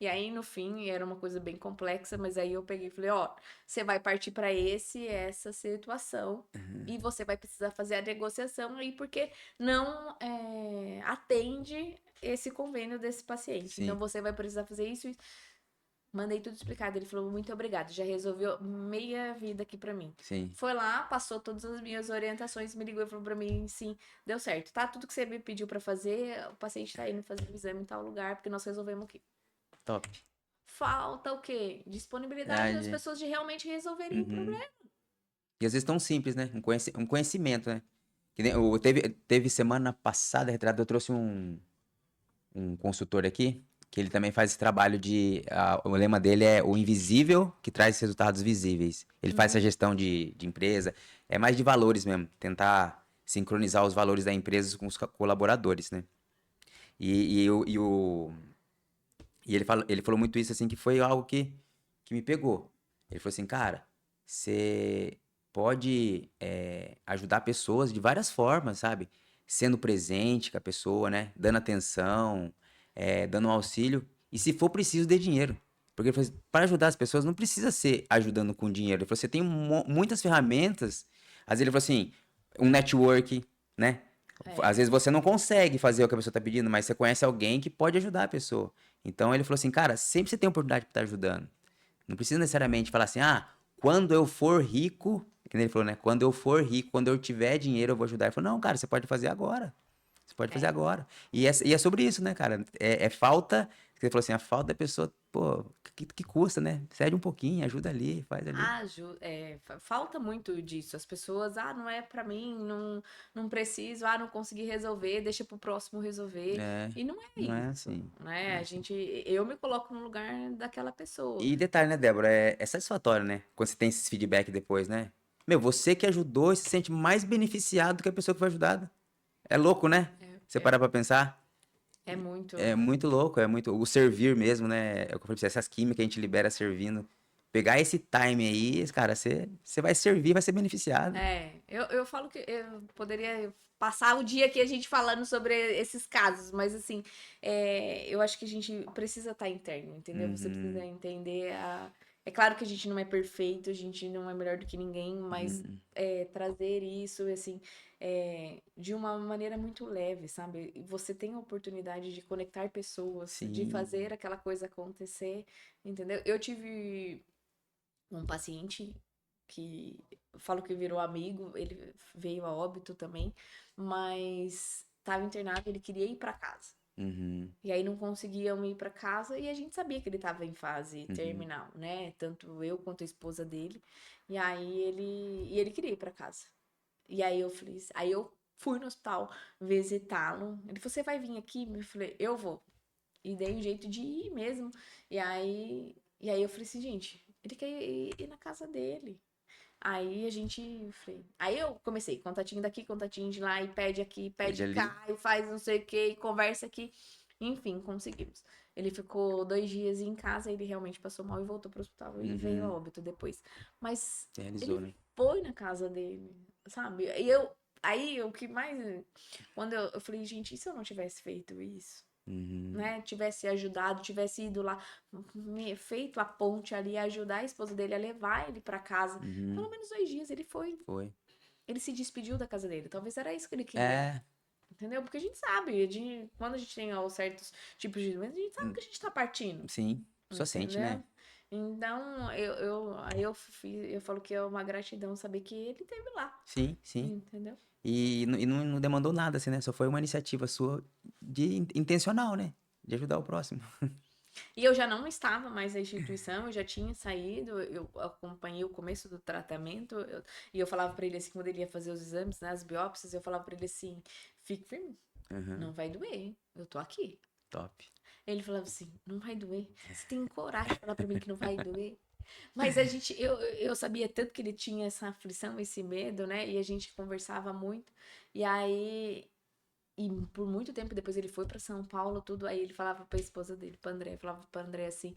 Speaker 2: E aí, no fim, era uma coisa bem complexa, mas aí eu peguei e falei, ó, você vai partir para essa situação e você vai precisar fazer a negociação aí porque não atende esse convênio desse paciente. Então
Speaker 1: Sim,
Speaker 2: você vai precisar fazer isso. Mandei tudo explicado. Ele falou, muito obrigado, já resolveu meia vida aqui para mim.
Speaker 1: sim.
Speaker 2: Foi lá, passou todas as minhas orientações, me ligou e falou pra mim, sim, deu certo, tá? Tudo que você me pediu para fazer, o paciente tá indo fazer o exame em tal lugar, porque nós resolvemos aqui.
Speaker 1: Top.
Speaker 2: Falta o quê? Disponibilidade das
Speaker 1: Verdade.
Speaker 2: pessoas de realmente resolverem o
Speaker 1: Uhum.
Speaker 2: problema.
Speaker 1: E às vezes tão simples, né? Um conhecimento, né? Que nem, teve semana passada, retrasada, eu trouxe um consultor aqui, que ele também faz esse trabalho o lema dele é o invisível que traz resultados visíveis. Ele faz essa
Speaker 2: Uhum.
Speaker 1: gestão de empresa, é mais de valores mesmo, tentar sincronizar os valores da empresa com os colaboradores, né? E, e, o, e, o, e ele falou muito isso, assim, que foi algo que me pegou. Ele falou assim, cara, você pode ajudar pessoas de várias formas, sabe? Sendo presente com a pessoa, né? Dando atenção, dando um auxílio. E se for preciso, dê dinheiro. Porque ele falou assim, para ajudar as pessoas não precisa ser ajudando com dinheiro. Ele falou, você tem muitas ferramentas. Às vezes ele falou assim, um network, né? Às
Speaker 2: É,
Speaker 1: vezes você não consegue fazer o que a pessoa está pedindo, mas você conhece alguém que pode ajudar a pessoa. Então ele falou assim, cara, sempre você tem oportunidade para estar ajudando. Não precisa necessariamente falar assim, ah, quando eu for rico, que nem ele falou, né? Quando eu for rico, quando eu tiver dinheiro, eu vou ajudar. Ele falou, não, cara, você pode fazer agora. Você pode fazer
Speaker 2: é.
Speaker 1: agora. E é sobre isso, né, cara? É falta. Você falou assim, a falta da pessoa, pô, que custa, né? Cede um pouquinho, ajuda ali, faz ali.
Speaker 2: Falta muito disso. As pessoas, não é pra mim, não, não preciso, não consegui resolver, deixa pro próximo resolver.
Speaker 1: É,
Speaker 2: E não é
Speaker 1: não é
Speaker 2: isso,
Speaker 1: assim. Não
Speaker 2: né?
Speaker 1: é assim.
Speaker 2: Eu me coloco no lugar daquela pessoa.
Speaker 1: E detalhe, né, Débora? É satisfatório, né? Quando você tem esses feedback depois, né? Meu, você que ajudou e se sente mais beneficiado do que a pessoa que foi ajudada. É louco, né?
Speaker 2: É,
Speaker 1: Você
Speaker 2: é,
Speaker 1: parar pra pensar.
Speaker 2: é muito.
Speaker 1: É muito louco, é muito. O servir mesmo, né? É o que eu falei pra você, essas químicas que a gente libera servindo. Pegar esse time aí, cara, você vai servir, vai ser beneficiado.
Speaker 2: Eu falo que eu poderia passar o dia aqui a gente falando sobre esses casos, mas assim, eu acho que a gente precisa estar interno, entendeu? Você precisa
Speaker 1: Uhum,
Speaker 2: entender É claro que a gente não é perfeito, a gente não é melhor do que ninguém, mas
Speaker 1: uhum.
Speaker 2: trazer isso, assim, de uma maneira muito leve, sabe? E você tem a oportunidade de conectar pessoas, de
Speaker 1: Sim.
Speaker 2: fazer aquela coisa acontecer, entendeu? Eu tive um paciente que eu falo que virou amigo, ele veio a óbito também, mas estava internado, ele queria ir para casa.
Speaker 1: Uhum,
Speaker 2: E aí não conseguiam ir para casa e a gente sabia que ele estava em fase
Speaker 1: uhum,
Speaker 2: terminal, né? Tanto eu quanto a esposa dele. E aí ele queria ir para casa. E aí eu falei, aí eu Fui no hospital visitá-lo. Ele falou, você vai vir aqui? Eu falei, eu vou. E dei um jeito de ir mesmo. E aí eu falei assim, gente, ele quer ir na casa dele. Aí a gente, falei, aí eu comecei, contatinho daqui, contatinho de lá, e pede aqui,
Speaker 1: Pede
Speaker 2: pede
Speaker 1: ali.
Speaker 2: cá, e faz não sei o que, e conversa aqui. Enfim, conseguimos. Ele ficou 2 dias em casa, ele realmente passou mal e voltou pro hospital e veio a
Speaker 1: Uhum.
Speaker 2: óbito depois. Mas
Speaker 1: Realizou,
Speaker 2: ele
Speaker 1: né?
Speaker 2: foi na casa dele, sabe? Aí o que mais, quando eu falei, gente, e se eu não tivesse feito isso?
Speaker 1: Uhum.
Speaker 2: Né, tivesse ajudado, tivesse ido lá, feito a ponte ali, ajudar a esposa dele a levar ele pra casa.
Speaker 1: Uhum.
Speaker 2: Pelo menos 2 dias ele foi.
Speaker 1: Foi.
Speaker 2: Ele se despediu da casa dele. Talvez era isso que ele queria.
Speaker 1: É.
Speaker 2: Entendeu? Porque a gente sabe, quando a gente tem ó, certos tipos de doença, a gente sabe que a gente tá partindo.
Speaker 1: Sim. Só sente,
Speaker 2: Entendeu?
Speaker 1: né?
Speaker 2: Então, eu falo que é uma gratidão saber que ele teve lá.
Speaker 1: Sim, sim.
Speaker 2: Entendeu?
Speaker 1: E não demandou nada, assim, né? Só foi uma iniciativa sua intencional, né? De ajudar o próximo.
Speaker 2: E eu já não estava mais na instituição, eu já tinha saído, eu acompanhei o começo do tratamento, e eu falava pra ele assim, quando ele ia fazer os exames, né, as biópsias, eu falava pra ele assim, fique firme,
Speaker 1: Uhum.
Speaker 2: não vai doer, eu tô aqui.
Speaker 1: Top.
Speaker 2: Ele falava assim, não vai doer, você tem coragem de falar pra mim que não vai doer? Mas eu sabia tanto que ele tinha essa aflição, esse medo, né, e a gente conversava muito, e aí... E por muito tempo depois ele foi pra São Paulo, tudo. Aí ele falava pra esposa dele, pra André, falava pra André assim: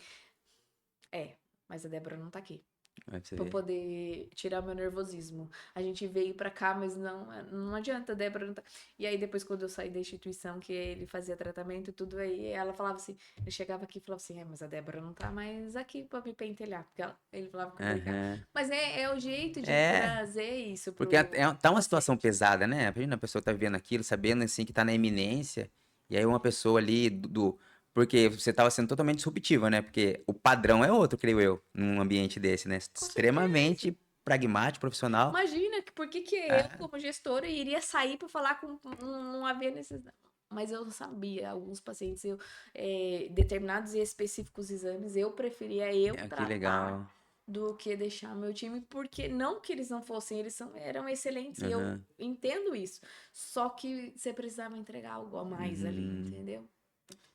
Speaker 2: mas a Débora não tá aqui.
Speaker 1: Vai pra você
Speaker 2: Pra eu
Speaker 1: ver.
Speaker 2: poder tirar meu nervosismo. A gente veio pra cá, mas não adianta, a Débora não tá. E aí, depois, quando eu saí da instituição, que ele fazia tratamento e tudo, aí ela falava assim: ele chegava aqui e falava assim: mas a Débora não tá mais aqui pra me pentelhar. Porque ele falava que brincava.
Speaker 1: Aham.
Speaker 2: Mas é o jeito de
Speaker 1: É,
Speaker 2: trazer isso
Speaker 1: porque tá uma situação
Speaker 2: paciente.
Speaker 1: pesada, né? Imagina a pessoa tá vivendo aquilo, sabendo assim que tá na iminência, e aí uma pessoa ali porque você tava sendo totalmente disruptiva, né? Porque o padrão é outro, creio eu, num ambiente desse, né?
Speaker 2: Com certeza.
Speaker 1: Extremamente pragmático, profissional.
Speaker 2: Imagina que por que que eu,
Speaker 1: Ah,
Speaker 2: como gestora, iria sair para falar com não havia necessidade. Mas eu sabia, alguns pacientes, determinados e específicos exames, eu preferia eu
Speaker 1: que
Speaker 2: tratar
Speaker 1: legal.
Speaker 2: do que deixar meu time, porque não que eles não fossem, eram excelentes, e eu
Speaker 1: Aham.
Speaker 2: entendo isso. Só que você precisava entregar algo a mais ali,
Speaker 1: Uhum.
Speaker 2: entendeu?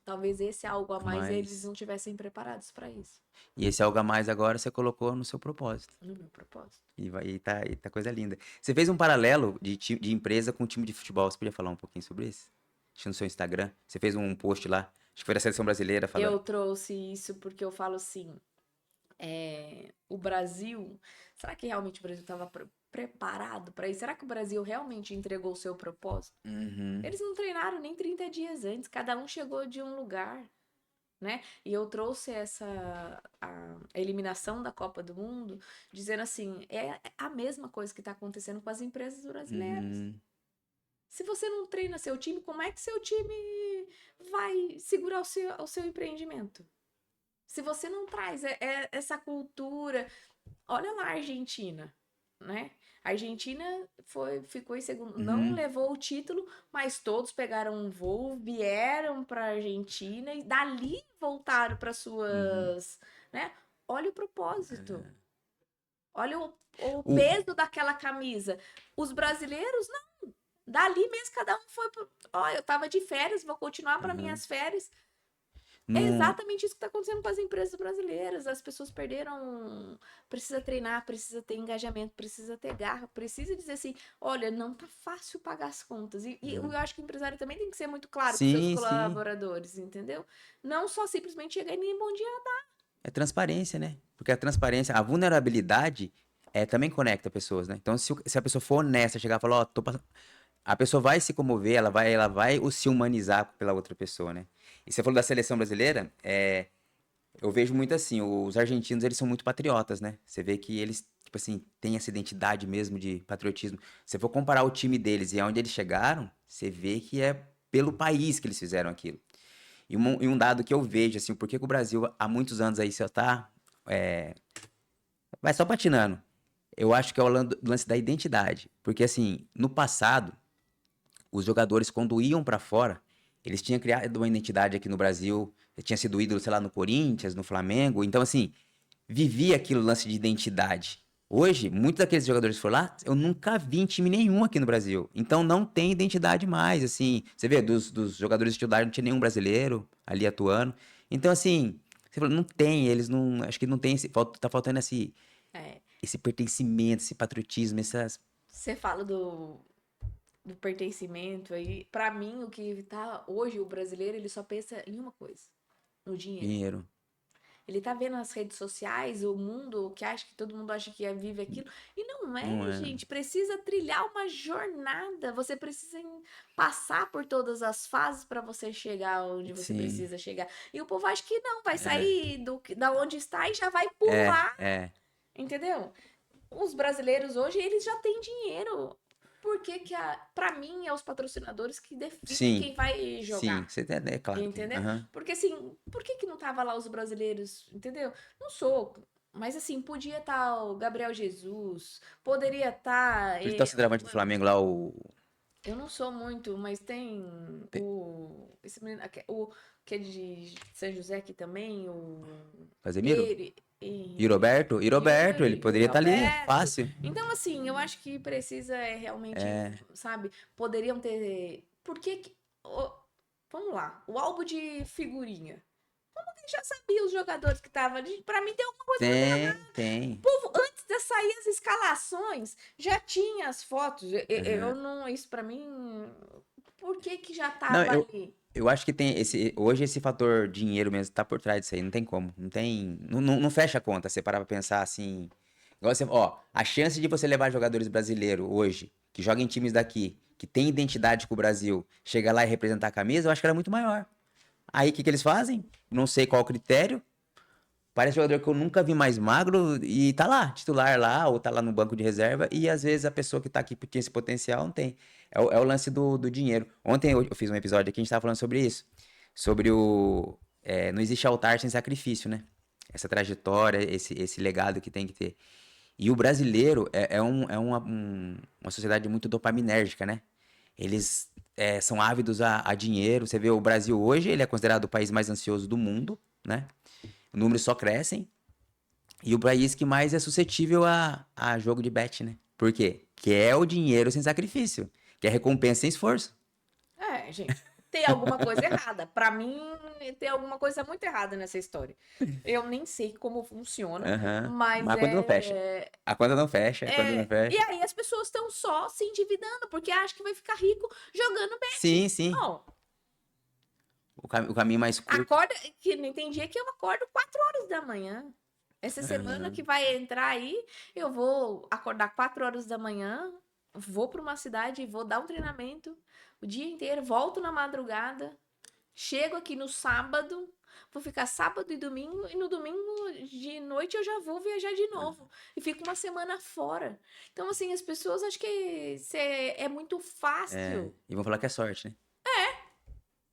Speaker 2: Talvez esse algo a mais eles
Speaker 1: Mas.
Speaker 2: não tivessem preparados para isso,
Speaker 1: E esse algo a mais agora você colocou no seu propósito.
Speaker 2: no meu propósito.
Speaker 1: E tá coisa linda. Você fez um paralelo de empresa com time de futebol. Você podia falar um pouquinho sobre isso? Acho que no seu Instagram. Você fez um post lá. Acho que foi da seleção brasileira falando.
Speaker 2: Eu trouxe isso porque eu falo assim, o Brasil, será que realmente o Brasil estava preparado para isso? Será que o Brasil realmente entregou o seu propósito?
Speaker 1: Uhum.
Speaker 2: Eles não treinaram nem 30 dias antes, cada um chegou de um lugar, né? E eu trouxe a eliminação da Copa do Mundo, dizendo assim, é a mesma coisa que está acontecendo com as empresas brasileiras.
Speaker 1: Uhum.
Speaker 2: Se você não treina seu time, como é que seu time vai segurar o seu empreendimento? Se você não traz essa cultura, olha lá a Argentina, né? A Argentina ficou em segundo, não
Speaker 1: Uhum.
Speaker 2: levou o título, mas todos pegaram um voo, vieram para a Argentina e dali voltaram para
Speaker 1: Uhum.
Speaker 2: suas, né? Olha o propósito, olha o
Speaker 1: O,
Speaker 2: peso daquela camisa. Os brasileiros, não, dali mesmo cada um foi, ó, eu tava de férias, vou continuar para
Speaker 1: uhum.
Speaker 2: minhas férias. É
Speaker 1: No,
Speaker 2: exatamente isso que está acontecendo com as empresas brasileiras. As pessoas perderam. Precisa treinar, precisa ter engajamento, precisa ter garra, precisa dizer assim: olha, não tá fácil pagar as contas. E eu acho que o empresário também tem que ser muito claro com seus
Speaker 1: sim, sim.
Speaker 2: colaboradores, entendeu? Não só simplesmente chegar e nem bom dia.
Speaker 1: É transparência, né? Porque a transparência, a vulnerabilidade também conecta pessoas, né? Então, se a pessoa for honesta, chegar e falar, ó, tô passando. A pessoa vai se comover, ela vai se humanizar pela outra pessoa, né? E você falou da seleção brasileira, eu vejo muito assim, os argentinos, eles são muito patriotas, né? Você vê que eles, tipo assim, têm essa identidade mesmo de patriotismo. Se você for comparar o time deles e aonde eles chegaram, você vê que é pelo país que eles fizeram aquilo. E um dado que eu vejo, assim, por que que o Brasil há muitos anos aí só tá, vai só patinando. Eu acho que é o lance da identidade. Porque, assim, no passado, os jogadores, quando iam pra fora, eles tinham criado uma identidade aqui no Brasil, tinha sido ídolo, sei lá, no Corinthians, no Flamengo. Então, assim, vivia aquilo lance de identidade. Hoje, muitos daqueles jogadores que foram lá, eu nunca vi em time nenhum aqui no Brasil. Então não tem identidade mais, assim. Você vê, dos jogadores titulares não tinha nenhum brasileiro ali atuando. Então, assim, você falou, não tem, eles não. Acho que não tem esse. Tá faltando
Speaker 2: É,
Speaker 1: esse pertencimento, esse patriotismo, essas.
Speaker 2: você fala do pertencimento aí. Pra mim, o que tá hoje, o brasileiro, ele só pensa em uma coisa: no dinheiro.
Speaker 1: Dinheiro.
Speaker 2: Ele tá vendo as redes sociais, o mundo, que acha que todo mundo acha que vive aquilo. E não
Speaker 1: Não
Speaker 2: é,
Speaker 1: é.
Speaker 2: gente. Precisa trilhar uma jornada. Você precisa passar por todas as fases para você chegar onde você
Speaker 1: Sim.
Speaker 2: precisa chegar. E o povo acha que não, vai
Speaker 1: É.
Speaker 2: sair da onde está e já vai
Speaker 1: É.
Speaker 2: pular,
Speaker 1: É.
Speaker 2: entendeu? Os brasileiros hoje, eles já têm dinheiro. Por que que pra mim é os patrocinadores que definem
Speaker 1: Sim.
Speaker 2: quem vai
Speaker 1: Sim.
Speaker 2: jogar?
Speaker 1: Você é claro que.
Speaker 2: Entendeu?
Speaker 1: Aham.
Speaker 2: Porque assim, por que que não tava lá os brasileiros, entendeu? Não sou, mas assim, podia estar o Gabriel Jesus, poderia estar.
Speaker 1: Podia estar o centroavante do Flamengo lá, o.
Speaker 2: Eu não sou muito, mas tem o. Esse menino, o que é de São José aqui também, o.
Speaker 1: Casemiro?
Speaker 2: Ele.
Speaker 1: E Roberto? E Roberto, ele
Speaker 2: Yuri, o
Speaker 1: poderia estar ali,
Speaker 2: Roberto.
Speaker 1: fácil.
Speaker 2: Então, assim, eu acho que precisa realmente,
Speaker 1: É.
Speaker 2: sabe, poderiam ter. Por que que. Vamos lá, o álbum de figurinha. Já sabia os jogadores que estavam ali. Pra mim tem alguma coisa muito errada.
Speaker 1: Tem, tem.
Speaker 2: Povo, antes de sair as escalações, já tinha as fotos. Eu
Speaker 1: Aham.
Speaker 2: não. Isso pra mim. Por que que já
Speaker 1: Não,
Speaker 2: tava ali?
Speaker 1: eu acho que tem esse. Hoje esse fator dinheiro mesmo tá por trás disso aí. Não tem como. Não tem. Não fecha a conta. Você parar pra pensar assim. Igual você, ó, a chance de você levar jogadores brasileiros hoje, que jogam em times daqui, que tem identidade com o Brasil, chegar lá e representar a camisa, eu acho que era muito maior. Aí o que, que eles fazem? Não sei qual o critério. Parece jogador que eu nunca vi mais magro e tá lá, titular lá, ou tá lá no banco de reserva, e às vezes a pessoa que tá aqui que tinha esse potencial não tem. É o lance do dinheiro. Ontem eu fiz um episódio aqui, a gente tava falando sobre isso. Sobre o. Não existe altar sem sacrifício, né? Essa trajetória, esse legado que tem que ter. E o brasileiro uma sociedade muito dopaminérgica, né? Eles são ávidos a dinheiro. Você vê o Brasil hoje, ele é considerado o país mais ansioso do mundo, né? Os números só crescem. E o país que mais é suscetível a jogo de bet, né? Por quê? Que é o dinheiro sem sacrifício. Que é recompensa sem esforço.
Speaker 2: É, gente, tem alguma coisa errada. Pra mim, tem alguma coisa muito errada nessa história. Eu nem sei como funciona,
Speaker 1: Aham.
Speaker 2: mas
Speaker 1: Mas a conta não fecha. A conta não fecha, a conta não
Speaker 2: E
Speaker 1: fecha.
Speaker 2: aí as pessoas estão só se endividando porque acham que vai ficar rico jogando bet.
Speaker 1: Sim, sim.
Speaker 2: Não,
Speaker 1: O caminho mais curto.
Speaker 2: acorda, que não tem dia que eu acordo 4 horas da manhã. Essa semana que
Speaker 1: Aham.
Speaker 2: vai entrar aí, eu vou acordar 4 horas da manhã, vou para uma cidade, vou dar um treinamento o dia inteiro, volto na madrugada, chego aqui no sábado, vou ficar sábado e no domingo de noite eu já vou viajar de novo. E fico uma semana fora. Então, assim, as pessoas acham que é muito fácil.
Speaker 1: E vão falar que é sorte, né?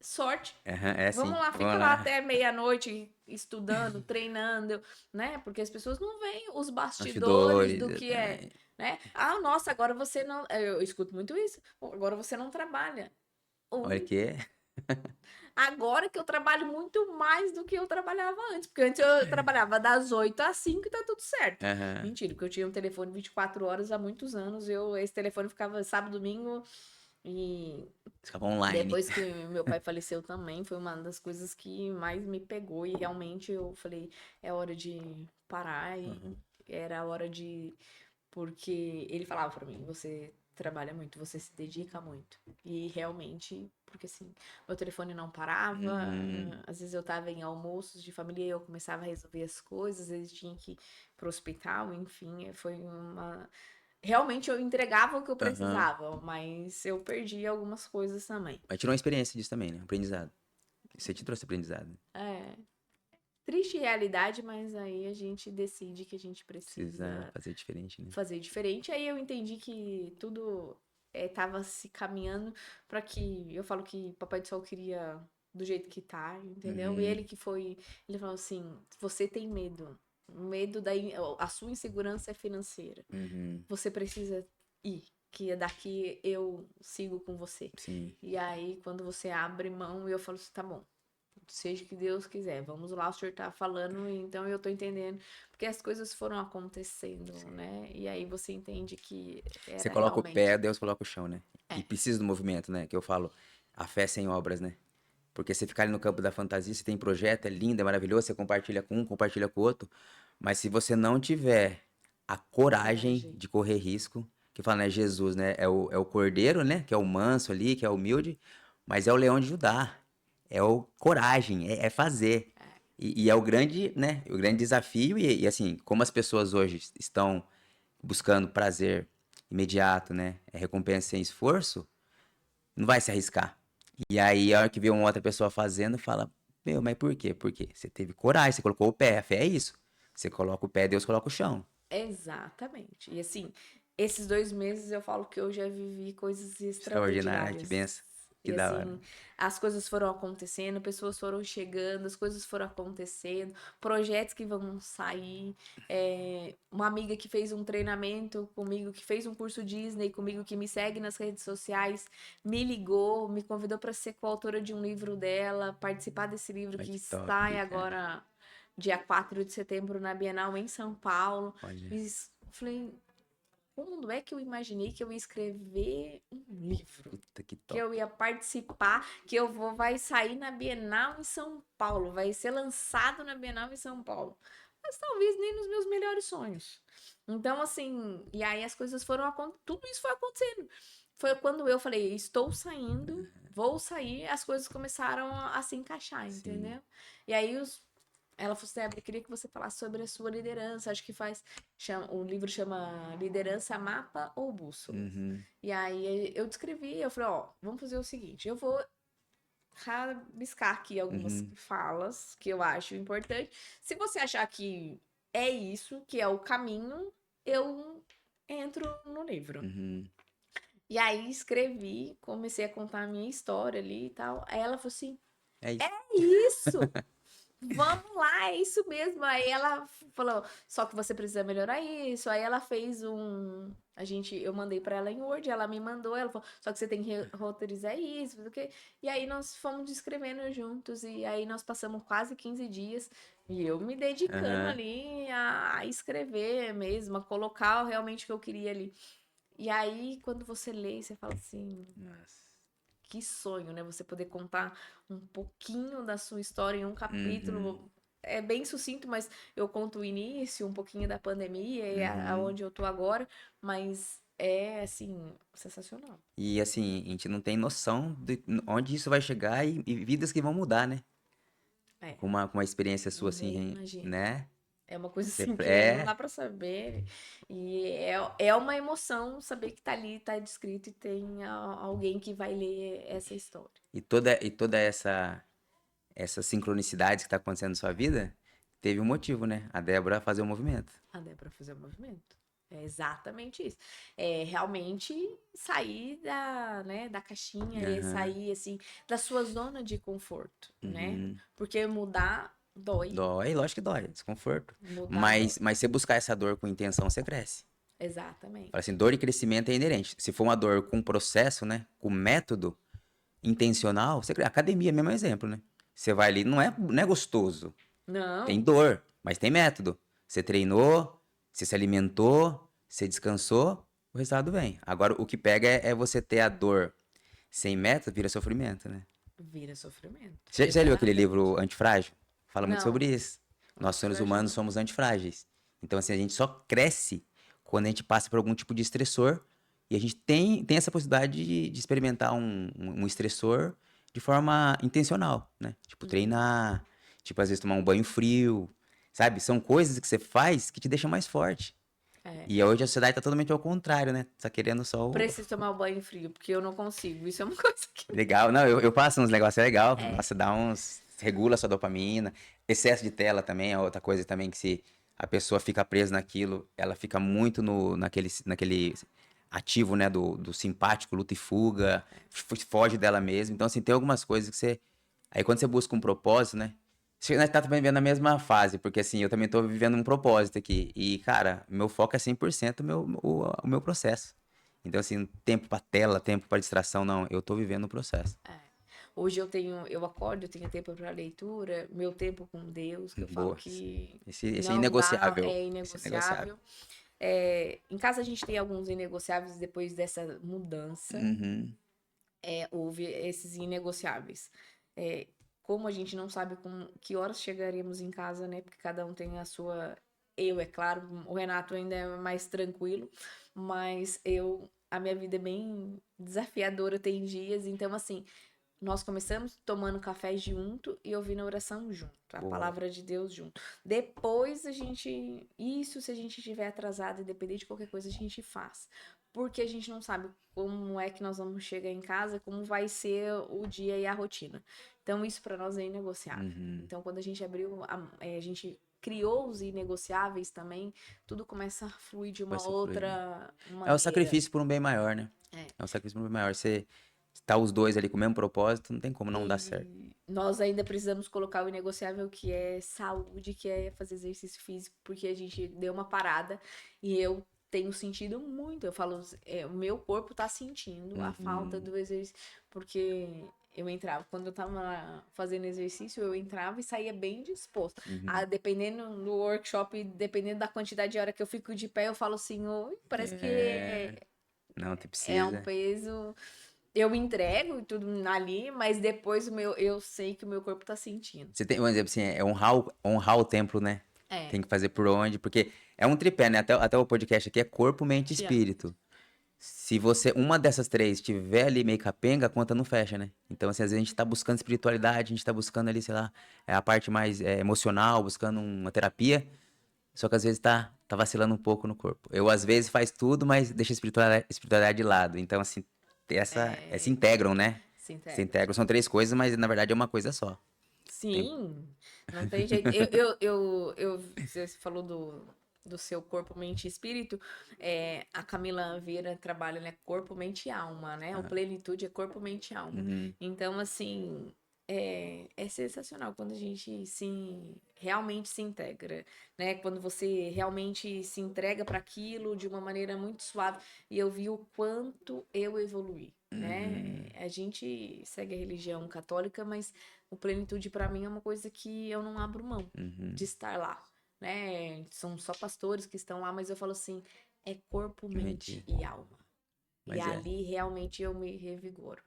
Speaker 2: Sorte.
Speaker 1: Aham, é
Speaker 2: Vamos
Speaker 1: sim.
Speaker 2: lá, fica
Speaker 1: Vamos
Speaker 2: lá
Speaker 1: lá.
Speaker 2: até meia-noite estudando, treinando, né? Porque as pessoas não veem os bastidores
Speaker 1: Bastidores,
Speaker 2: do que é,
Speaker 1: exatamente.
Speaker 2: né? Ah, nossa, agora você não. Eu escuto muito isso. Agora você não trabalha.
Speaker 1: Olha
Speaker 2: Ou
Speaker 1: que é.
Speaker 2: agora que eu trabalho muito mais do que eu trabalhava antes. Porque antes eu trabalhava das 8 às 5 e tá tudo certo.
Speaker 1: Aham.
Speaker 2: Mentira, porque eu tinha um telefone 24 horas há muitos anos. Esse telefone ficava sábado, domingo e
Speaker 1: Ficava online.
Speaker 2: depois que meu pai faleceu também, foi uma das coisas que mais me pegou e realmente eu falei, é hora de parar e
Speaker 1: Uhum.
Speaker 2: era a hora de porque ele falava pra mim, você trabalha muito, você se dedica muito. E realmente, porque assim, meu telefone não parava,
Speaker 1: Uhum.
Speaker 2: às vezes eu tava em almoços de família e eu começava a resolver as coisas, eles tinham que ir pro hospital, enfim, foi uma realmente eu entregava o que eu
Speaker 1: Aham.
Speaker 2: precisava, mas eu perdi algumas coisas também.
Speaker 1: Mas tirou uma experiência disso também, né? Aprendizado. Você te trouxe aprendizado.
Speaker 2: É, triste realidade, mas aí a gente decide que a gente
Speaker 1: Precisa
Speaker 2: precisa
Speaker 1: fazer diferente, né?
Speaker 2: fazer diferente. Aí eu entendi que tudo estava se caminhando para que eu falo que Papai do Céu queria do jeito que tá, entendeu? E ele
Speaker 1: Uhum.
Speaker 2: que foi, ele falou assim: você tem medo, medo a sua insegurança é financeira.
Speaker 1: Uhum.
Speaker 2: Você precisa ir, que daqui eu sigo com você.
Speaker 1: Sim.
Speaker 2: E aí, quando você abre mão, eu falo assim, tá bom. seja o que Deus quiser. Vamos lá, o senhor tá falando, então eu tô entendendo. Porque as coisas foram acontecendo, né? E aí você entende que
Speaker 1: Você
Speaker 2: era
Speaker 1: coloca o pé,
Speaker 2: realmente.
Speaker 1: Deus coloca o chão, né? E
Speaker 2: É,
Speaker 1: precisa do movimento, né? Que eu falo, a fé sem obras, né? Porque você ficar ali no campo da fantasia, você tem projeto, é lindo, é maravilhoso, você compartilha com um, compartilha com o outro. Mas se você não tiver a coragem
Speaker 2: coragem.
Speaker 1: de correr risco, que fala, né? Jesus, né? É o cordeiro, né? Que é o manso ali, que é humilde, mas é o leão de Judá. É o coragem, é fazer. E é o grande, né? O grande desafio. E assim, como as pessoas hoje estão buscando prazer imediato, né? É recompensa sem esforço, não vai se arriscar. E aí, a hora que vê uma outra pessoa fazendo, fala, meu, mas por quê? Porque você teve coragem, você colocou o pé. A fé é isso. Você coloca o pé, Deus coloca o chão.
Speaker 2: Exatamente. E assim, esses 2 meses eu falo que eu já vivi coisas
Speaker 1: Extraordinário, que
Speaker 2: extraordinárias.
Speaker 1: benção. Que
Speaker 2: E
Speaker 1: da hora.
Speaker 2: assim, as coisas foram acontecendo, pessoas foram chegando, as coisas foram acontecendo, projetos que vão sair. Uma amiga que fez um treinamento comigo, que fez um curso Disney comigo, que me segue nas redes sociais, me ligou, me convidou para ser coautora de um livro dela, participar desse livro
Speaker 1: Olha
Speaker 2: que
Speaker 1: que top,
Speaker 2: sai
Speaker 1: cara.
Speaker 2: agora dia 4 de setembro na Bienal em São Paulo.
Speaker 1: Olha.
Speaker 2: Falei, quando é que eu imaginei que eu ia escrever um livro?
Speaker 1: Puta que
Speaker 2: Que
Speaker 1: top.
Speaker 2: eu ia participar, que vai sair na Bienal em São Paulo, vai ser lançado na Bienal em São Paulo. Mas talvez nem nos meus melhores sonhos. Então, assim, e aí as coisas tudo isso foi acontecendo. Foi quando eu falei, estou saindo, vou sair, as coisas começaram a se encaixar,
Speaker 1: Sim.
Speaker 2: entendeu? E aí ela falou assim, eu queria que você falasse sobre a sua liderança. Acho que o livro chama Liderança, Mapa ou Bússola.
Speaker 1: Uhum.
Speaker 2: E aí eu descrevi, eu falei, ó, vamos fazer o seguinte, eu vou rabiscar aqui algumas
Speaker 1: Uhum.
Speaker 2: falas que eu acho importante. Se você achar que é isso, que é o caminho, eu entro no livro.
Speaker 1: Uhum.
Speaker 2: E aí escrevi, comecei a contar a minha história ali e tal. Aí ela falou assim,
Speaker 1: É isso.
Speaker 2: é isso! Vamos lá, é isso mesmo. Aí ela falou, só que você precisa melhorar isso. Aí ela fez eu mandei pra ela em Word, ela me mandou, ela falou, só que você tem que roteirizar isso, não sei o quê. E aí nós fomos descrevendo juntos e aí nós passamos quase 15 dias e eu me dedicando
Speaker 1: Aham.
Speaker 2: ali a escrever mesmo, a colocar realmente o que eu queria ali. E aí quando você lê, você fala assim,
Speaker 1: Nossa.
Speaker 2: que sonho, né? Você poder contar um pouquinho da sua história em um
Speaker 1: Uhum.
Speaker 2: capítulo. É bem sucinto, mas eu conto o início, um pouquinho da pandemia e
Speaker 1: Uhum.
Speaker 2: aonde eu tô agora, mas é assim, sensacional.
Speaker 1: E assim, a gente não tem noção de onde isso vai chegar e vidas que vão mudar, né?
Speaker 2: É,
Speaker 1: Com uma experiência sua
Speaker 2: nem
Speaker 1: assim,
Speaker 2: imagino.
Speaker 1: né?
Speaker 2: É uma coisa
Speaker 1: Você,
Speaker 2: assim que não
Speaker 1: é,
Speaker 2: dá pra saber. E é uma emoção saber que tá ali, tá descrito e tem alguém que vai ler essa história.
Speaker 1: e toda essa sincronicidade que tá acontecendo na sua vida, teve um motivo, né? A Débora fazer o movimento.
Speaker 2: Ah, dá pra fazer o movimento. É exatamente isso. É realmente sair da caixinha e
Speaker 1: Aham.
Speaker 2: sair, assim, da sua zona de conforto, né?
Speaker 1: Uhum.
Speaker 2: Porque mudar dói.
Speaker 1: Dói, lógico que dói, desconforto.
Speaker 2: Mudar dói.
Speaker 1: Mas você buscar essa dor com intenção, você cresce. Fala assim,
Speaker 2: Exatamente.
Speaker 1: dor e crescimento é inerente. Se for uma dor com processo, né? Com método intencional, você cresce. Academia, mesmo exemplo, né? Você vai ali, não é gostoso. Tem
Speaker 2: Não,
Speaker 1: dor, mas tem método. Você treinou, você se alimentou, você descansou, o resultado vem. Agora, o que pega é você ter a dor sem método, vira sofrimento, né?
Speaker 2: vira sofrimento.
Speaker 1: Você já leu aquele
Speaker 2: Exatamente.
Speaker 1: livro Antifrágil? Fala muito sobre
Speaker 2: Não,
Speaker 1: isso. Nós, seres
Speaker 2: antifrágil
Speaker 1: humanos,
Speaker 2: não.
Speaker 1: somos antifrágeis. Então, assim, a gente só cresce quando a gente passa por algum tipo de estressor e a gente tem essa possibilidade de experimentar um estressor de forma intencional, né? Tipo,
Speaker 2: Uhum.
Speaker 1: treinar, tipo, às vezes tomar um banho frio, sabe? São coisas que você faz que te deixam mais forte.
Speaker 2: É.
Speaker 1: E hoje a sociedade tá totalmente ao contrário, né? Tá querendo só o...
Speaker 2: Preciso tomar banho frio, porque eu não consigo. Isso é uma coisa que.
Speaker 1: Legal. Não, eu passo uns negócios legal.
Speaker 2: É.
Speaker 1: Nossa, dá uns... Regula a sua dopamina. Excesso de tela também é outra coisa também que se a pessoa fica presa naquilo, ela fica muito naquele ativo, né, do simpático, luta e fuga, foge dela mesma. Então, assim, tem algumas coisas que você... Aí quando você busca um propósito, né? Nós tá também vivendo a mesma fase, porque assim, eu também tô vivendo um propósito aqui. E, cara, meu foco é 100% o meu processo. Então, assim, tempo pra tela, tempo pra distração, não. Eu tô vivendo o processo.
Speaker 2: É. Hoje eu acordo, eu tenho tempo para leitura, meu tempo com Deus, que eu falo
Speaker 1: Boa.
Speaker 2: que
Speaker 1: Esse é
Speaker 2: não dá,
Speaker 1: inegociável.
Speaker 2: é
Speaker 1: Esse é inegociável.
Speaker 2: inegociável. Em casa a gente tem alguns inegociáveis depois dessa mudança.
Speaker 1: Uhum.
Speaker 2: Houve esses inegociáveis. É, como a gente não sabe que horas chegaremos em casa, né? Porque cada um tem a sua. Eu, é claro, o Renato ainda é mais tranquilo, mas a minha vida é bem desafiadora, tem dias, então assim, nós começamos tomando café junto e ouvindo a oração junto, a
Speaker 1: Boa.
Speaker 2: palavra de Deus junto. Depois isso se a gente estiver atrasado, independente de qualquer coisa, a gente faz. Porque a gente não sabe como é que nós vamos chegar em casa, como vai ser o dia e a rotina. Então isso para nós é inegociável.
Speaker 1: Uhum.
Speaker 2: Então quando a gente a gente criou os inegociáveis também, tudo começa a fluir de uma
Speaker 1: Começa a fluir, né?
Speaker 2: outra
Speaker 1: É o
Speaker 2: maneira.
Speaker 1: sacrifício por um bem maior, né?
Speaker 2: É.
Speaker 1: É um sacrifício por um bem maior. Você tá os dois ali com o mesmo propósito, não tem como não dar certo.
Speaker 2: E nós ainda precisamos colocar o inegociável que é saúde, que é fazer exercício físico, porque a gente deu uma parada e eu tenho sentido muito. Eu falo, o meu corpo tá sentindo a falta do exercício, porque eu entrava, quando eu tava fazendo exercício, eu entrava e saía bem disposto.
Speaker 1: Uhum.
Speaker 2: Dependendo do workshop, dependendo da quantidade de hora que eu fico de pé, eu falo assim, oi, parece que
Speaker 1: Não, você
Speaker 2: é um
Speaker 1: precisa.
Speaker 2: peso. Eu entrego e tudo ali, mas depois eu sei que o meu corpo tá sentindo.
Speaker 1: Você tem, um exemplo assim, é honrar o templo, né?
Speaker 2: É.
Speaker 1: Tem que fazer por onde, porque é um tripé, né? Até o podcast aqui é corpo, mente e
Speaker 2: Yeah.
Speaker 1: espírito. Se você, uma dessas três, tiver ali meio capenga, a conta não fecha, né? Então, assim, às vezes a gente tá buscando espiritualidade, a gente tá buscando ali, sei lá, a parte mais emocional, buscando uma terapia, só que às vezes tá vacilando um pouco no corpo. Eu, às vezes, faz tudo, mas deixa a espiritualidade de lado. Então, assim, se integram, né?
Speaker 2: Se
Speaker 1: Se
Speaker 2: integra.
Speaker 1: integram. São três coisas, mas na verdade é uma coisa só. Tem...
Speaker 2: Sim, não tem jeito. Você falou do seu corpo, mente e espírito. A Camila Vieira trabalha, né? Corpo, mente e alma, né? O plenitude é corpo, mente e alma.
Speaker 1: Uhum.
Speaker 2: Então, assim, é sensacional quando a gente realmente se integra, né? Quando você realmente se entrega para aquilo de uma maneira muito suave. E eu vi o quanto eu evoluí, né?
Speaker 1: Uhum.
Speaker 2: A gente segue a religião católica, mas o plenitude para mim é uma coisa que eu não abro mão
Speaker 1: Uhum.
Speaker 2: de estar lá, né? São só pastores que estão lá, mas eu falo assim, é corpo, mente
Speaker 1: Mente.
Speaker 2: e alma. E
Speaker 1: Mas é.
Speaker 2: ali realmente eu me revigoro.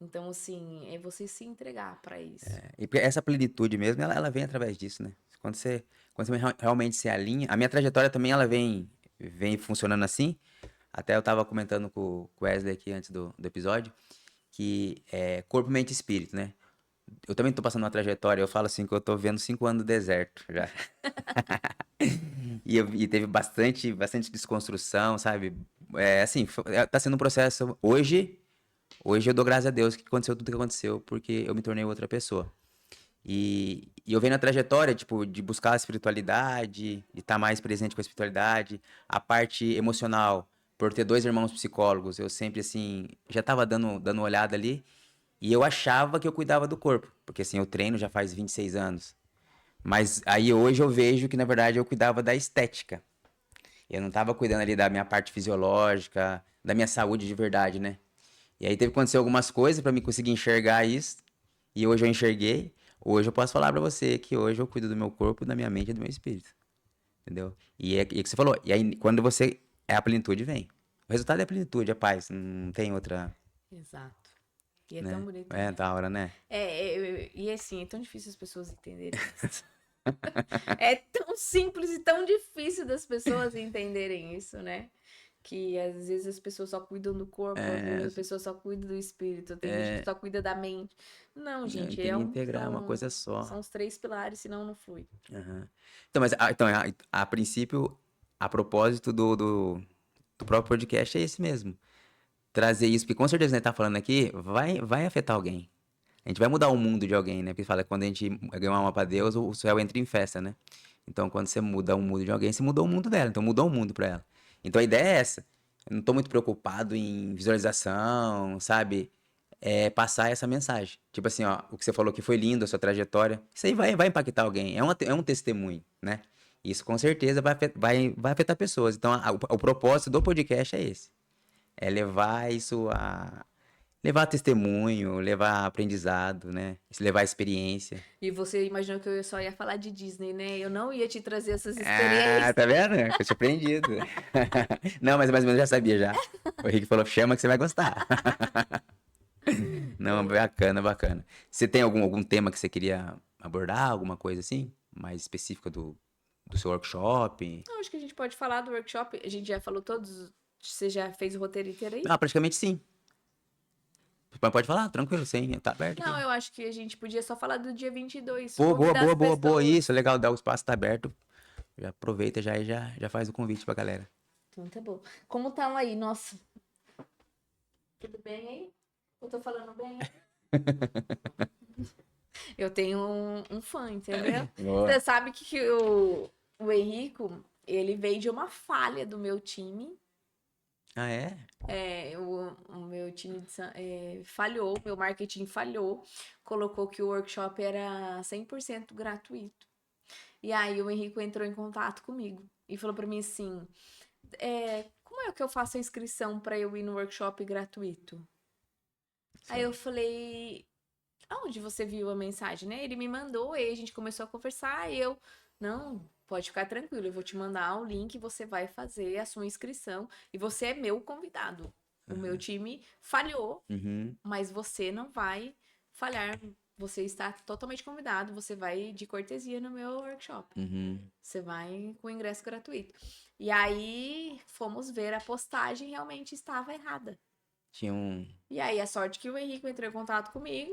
Speaker 2: Então, assim, é você se entregar para isso.
Speaker 1: E porque essa plenitude mesmo, ela vem através disso, né? Quando você realmente se alinha. A minha trajetória também, ela vem funcionando assim. Até eu tava comentando com o Wesley aqui antes do episódio, que é corpo, mente e espírito, né? Eu também tô passando uma trajetória, eu falo assim que eu tô vendo 5 anos do deserto já. E teve bastante desconstrução, sabe? Assim, tá sendo um processo. Hoje eu dou graças a Deus que aconteceu tudo que aconteceu, porque eu me tornei outra pessoa. E eu venho na trajetória, tipo, de buscar a espiritualidade, de estar mais presente com a espiritualidade, a parte emocional, por ter dois irmãos psicólogos, eu sempre, assim, já tava dando uma olhada ali, e eu achava que eu cuidava do corpo, porque, assim, eu treino já faz 26 anos. Mas aí hoje eu vejo que, na verdade, eu cuidava da estética. Eu não tava cuidando ali da minha parte fisiológica, da minha saúde de verdade, né? E aí teve que acontecer algumas coisas pra mim conseguir enxergar isso. E hoje eu enxerguei. Hoje eu posso falar pra você que hoje eu cuido do meu corpo, da minha mente e do meu espírito. Entendeu? E o que você falou. E aí, quando você. A plenitude vem. O resultado é a plenitude, é paz. Não tem outra.
Speaker 2: Exato. E é tão
Speaker 1: Né?
Speaker 2: bonito,
Speaker 1: É
Speaker 2: né?
Speaker 1: da hora, né?
Speaker 2: E assim, é tão difícil as pessoas entenderem isso. É tão simples e tão difícil das pessoas entenderem isso, né? Que às vezes as pessoas só cuidam do corpo, às vezes
Speaker 1: É,
Speaker 2: as pessoas só cuidam do espírito, tem gente que só cuida da mente. Não, gente,
Speaker 1: tem que integrar uma coisa só.
Speaker 2: são os três pilares, senão não flui.
Speaker 1: Aham. Então, mas a princípio, a propósito do próprio podcast é esse mesmo. Trazer isso, porque com certeza a gente tá falando aqui, vai afetar alguém. A gente vai mudar o mundo de alguém, né? Porque fala que quando a gente ganha uma alma pra Deus, o céu entra em festa, né? Então, quando você muda o mundo de alguém, você mudou o mundo dela. Então, mudou o mundo pra ela. Então, a ideia é essa. Eu não tô muito preocupado em visualização, sabe? É passar essa mensagem. Tipo assim, ó, o que você falou que foi lindo, a sua trajetória. Isso aí vai impactar alguém. É um testemunho, né? Isso com certeza vai afetar pessoas. Então, o propósito do podcast é esse. É levar isso levar testemunho, levar aprendizado, né? Levar experiência.
Speaker 2: E você imaginou que eu só ia falar de Disney, né? Eu não ia te trazer essas
Speaker 1: Ah,
Speaker 2: experiências.
Speaker 1: tá vendo? Ficou surpreendido. Não, mas mais ou menos eu já sabia já. O Henrique falou, chama que você vai gostar. Não, bacana, bacana. Você tem algum tema que você queria abordar? Alguma coisa assim? Mais específica do seu workshop?
Speaker 2: Não, acho que a gente pode falar do workshop. A gente já falou todos. Você já fez o roteiro inteiro aí?
Speaker 1: Ah, praticamente sim. Mas pode falar, tranquilo, sim. Tá aberto
Speaker 2: Não,
Speaker 1: aqui.
Speaker 2: eu acho que a gente podia só falar do dia 22.
Speaker 1: Boa, boa,
Speaker 2: Convidar as
Speaker 1: boa, boa, boa.
Speaker 2: pessoas.
Speaker 1: Isso, legal. Dá o espaço tá aberto. Já aproveita já e já faz o convite pra galera.
Speaker 2: Então tá bom. Como estão aí? Nossa, tudo bem aí? Eu tô falando bem aí? Eu tenho um fã, entendeu?
Speaker 1: Boa.
Speaker 2: Você sabe que o Henrico, ele veio de uma falha do meu time.
Speaker 1: Ah, é?
Speaker 2: O meu time falhou, meu marketing falhou, colocou que o workshop era 100% gratuito. E aí o Henrico entrou em contato comigo e falou para mim assim: como é que eu faço a inscrição para eu ir no workshop gratuito? Aí eu
Speaker 1: Sim.
Speaker 2: falei: aonde você viu a mensagem, né? Ele me mandou, aí a gente começou a conversar e eu, não, pode ficar tranquilo, eu vou te mandar o link, você vai fazer a sua inscrição e você é meu convidado. O meu time falhou,
Speaker 1: Uhum,
Speaker 2: mas você não vai falhar. Você está totalmente convidado, você vai de cortesia no meu workshop.
Speaker 1: uhum.
Speaker 2: Você vai com ingresso gratuito. E aí fomos ver a postagem realmente estava errada.
Speaker 1: Tinha um.
Speaker 2: E aí, a sorte que o Henrique entrou em contato comigo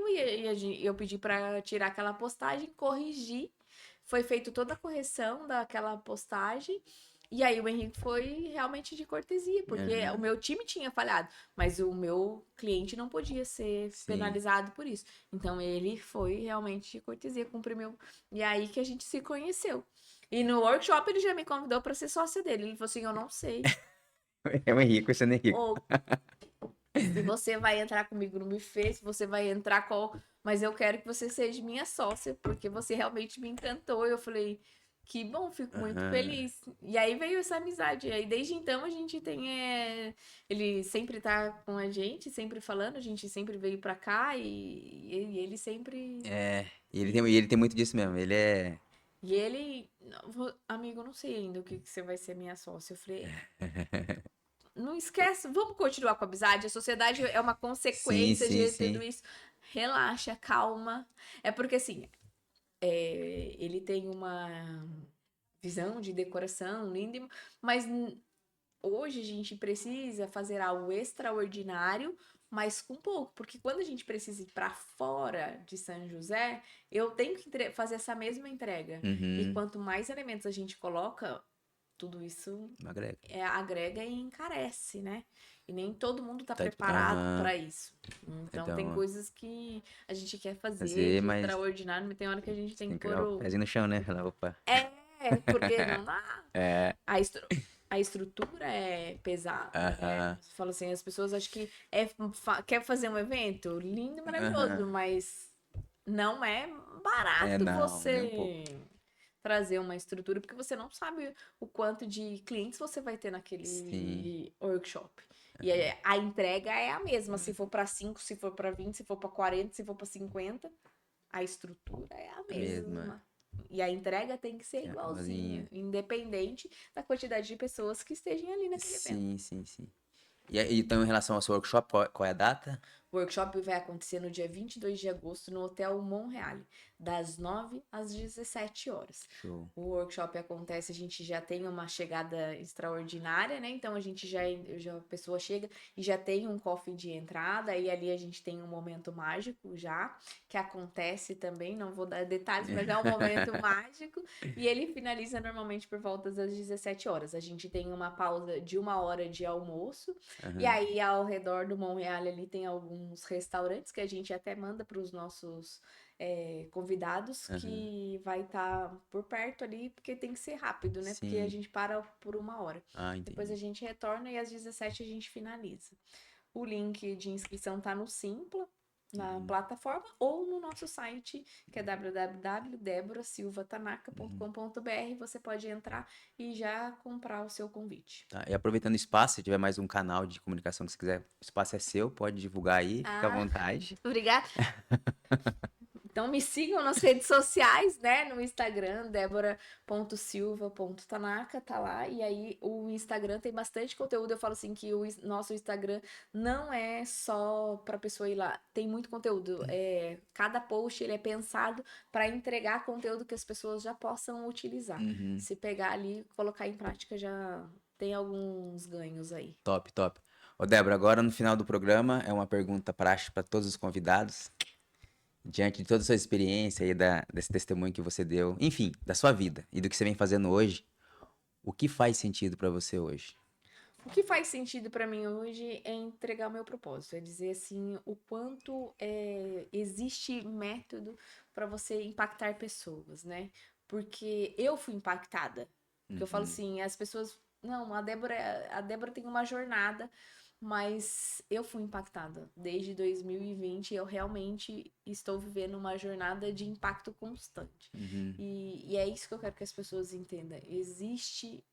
Speaker 2: eu pedi para tirar aquela postagem, corrigir. Foi feito toda a correção daquela postagem. E aí, o Henrique foi realmente de cortesia, porque o
Speaker 1: Aham,
Speaker 2: meu time tinha falhado, mas o meu cliente não podia ser
Speaker 1: sim.
Speaker 2: penalizado por isso. Então, ele foi realmente de cortesia, cumpriu meu. E aí que a gente se conheceu. E no workshop, ele já me convidou para ser sócia dele. Ele falou assim: eu não sei.
Speaker 1: É o Henrique, sendo Henrique.
Speaker 2: Ou se você vai entrar comigo no buffet, se você vai entrar qual. Mas eu quero que você seja minha sócia, porque você realmente me encantou. Eu falei, que bom, fico muito
Speaker 1: Aham.
Speaker 2: feliz. E aí veio essa amizade. E aí desde então a gente tem. Ele sempre tá com a gente, sempre falando, a gente sempre veio pra cá e ele sempre.
Speaker 1: É,
Speaker 2: E,
Speaker 1: e ele tem muito disso mesmo. Ele é.
Speaker 2: e ele. Amigo, eu não sei ainda o que, que você vai ser minha sócia. Eu falei, não esquece, vamos continuar com a amizade. A sociedade é uma
Speaker 1: Sim,
Speaker 2: consequência
Speaker 1: sim,
Speaker 2: de tudo
Speaker 1: sim.
Speaker 2: isso. Relaxa, calma. É porque assim, ele tem uma visão de decoração linda, mas hoje a gente precisa fazer algo extraordinário, mas com pouco, porque quando a gente precisa ir para fora de São José, eu tenho que fazer essa mesma entrega. E
Speaker 1: Uhum.
Speaker 2: quanto mais elementos a gente coloca, tudo isso
Speaker 1: Agrega.
Speaker 2: agrega e encarece, né? E nem todo mundo tá
Speaker 1: Tá,
Speaker 2: preparado
Speaker 1: aham.
Speaker 2: para isso. Então tem
Speaker 1: Então,
Speaker 2: coisas que a gente quer fazer
Speaker 1: fazer,
Speaker 2: de
Speaker 1: mas
Speaker 2: extraordinário, mas tem hora que a gente tem
Speaker 1: tem
Speaker 2: que
Speaker 1: que
Speaker 2: pôr
Speaker 1: colocar o
Speaker 2: o.
Speaker 1: pezinho no chão, né? Lá, opa.
Speaker 2: Porque não dá.
Speaker 1: É,
Speaker 2: A, a estrutura é pesada, né?
Speaker 1: aham,
Speaker 2: Você fala assim, as pessoas acham que quer fazer um evento lindo,
Speaker 1: aham.
Speaker 2: maravilhoso, mas não é
Speaker 1: É,
Speaker 2: barato
Speaker 1: não, nem um
Speaker 2: você
Speaker 1: pouco.
Speaker 2: trazer uma estrutura, porque você não sabe o quanto de clientes você vai ter
Speaker 1: Sim,
Speaker 2: naquele workshop. E a entrega é a mesma, se for para 5, se for para 20, se for para 40, se for para 50, a estrutura é a
Speaker 1: a mesma.
Speaker 2: mesma. E a entrega tem que ser
Speaker 1: É,
Speaker 2: igualzinha,
Speaker 1: igualzinho.
Speaker 2: independente da quantidade de pessoas que estejam ali naquele evento.
Speaker 1: Sim, sim, sim. E aí, então, em relação ao seu workshop, qual é a data?
Speaker 2: O workshop vai acontecer no dia 22 de agosto no Hotel Monreale, das 9 às 17 horas.
Speaker 1: Show.
Speaker 2: O workshop acontece, a gente já tem uma chegada extraordinária, né? Então a pessoa chega e já tem um coffee de entrada, e ali a gente tem um momento mágico já, que acontece também, não vou dar detalhes, mas é um momento mágico, e ele finaliza normalmente por volta das 17 horas. A gente tem uma pausa de 1 hora de almoço, e
Speaker 1: Aham,
Speaker 2: aí ao redor do Monreal ali tem alguns restaurantes que a gente até manda para os nossos convidados
Speaker 1: aham.
Speaker 2: que vai estar por perto ali, porque tem que ser rápido, né? Porque a
Speaker 1: Sim.
Speaker 2: gente para por 1 hora.
Speaker 1: Ah,
Speaker 2: Depois a
Speaker 1: entendi.
Speaker 2: gente retorna e às 17 a gente finaliza. O link de inscrição tá no Simpla. na plataforma ou no nosso site, que é www.deborasilvatanaka.com.br. Você pode entrar e já comprar o seu convite.
Speaker 1: Tá? E aproveitando o espaço, se tiver mais um canal de comunicação que você quiser, o espaço é seu, pode divulgar aí, fica à
Speaker 2: Ah,
Speaker 1: vontade.
Speaker 2: obrigada. Então me sigam nas redes sociais, né? No Instagram, debora.silva.tanaka, tá lá. E aí o Instagram tem bastante conteúdo. Eu falo assim que o nosso Instagram não é só pra pessoa ir lá. Tem muito conteúdo. Cada post ele é pensado para entregar conteúdo que as pessoas já possam utilizar.
Speaker 1: Uhum.
Speaker 2: Se pegar ali, colocar em prática, já tem alguns ganhos aí.
Speaker 1: Top, top. Ô, Débora, agora no final do programa é uma pergunta praxe para todos os convidados. Diante de toda a sua experiência e desse testemunho que você deu, enfim, da sua vida e do que você vem fazendo hoje, o que faz sentido para você hoje?
Speaker 2: O que faz sentido para mim hoje é entregar o meu propósito, é dizer assim o quanto existe método para você impactar pessoas, né? Porque eu fui impactada. Porque eu falo
Speaker 1: Uhum.
Speaker 2: assim, as pessoas, não, a Débora tem uma jornada, mas eu fui impactada. Desde 2020 eu realmente estou vivendo uma jornada de impacto constante.
Speaker 1: Uhum.
Speaker 2: E é isso que eu quero que as pessoas entendam. Existe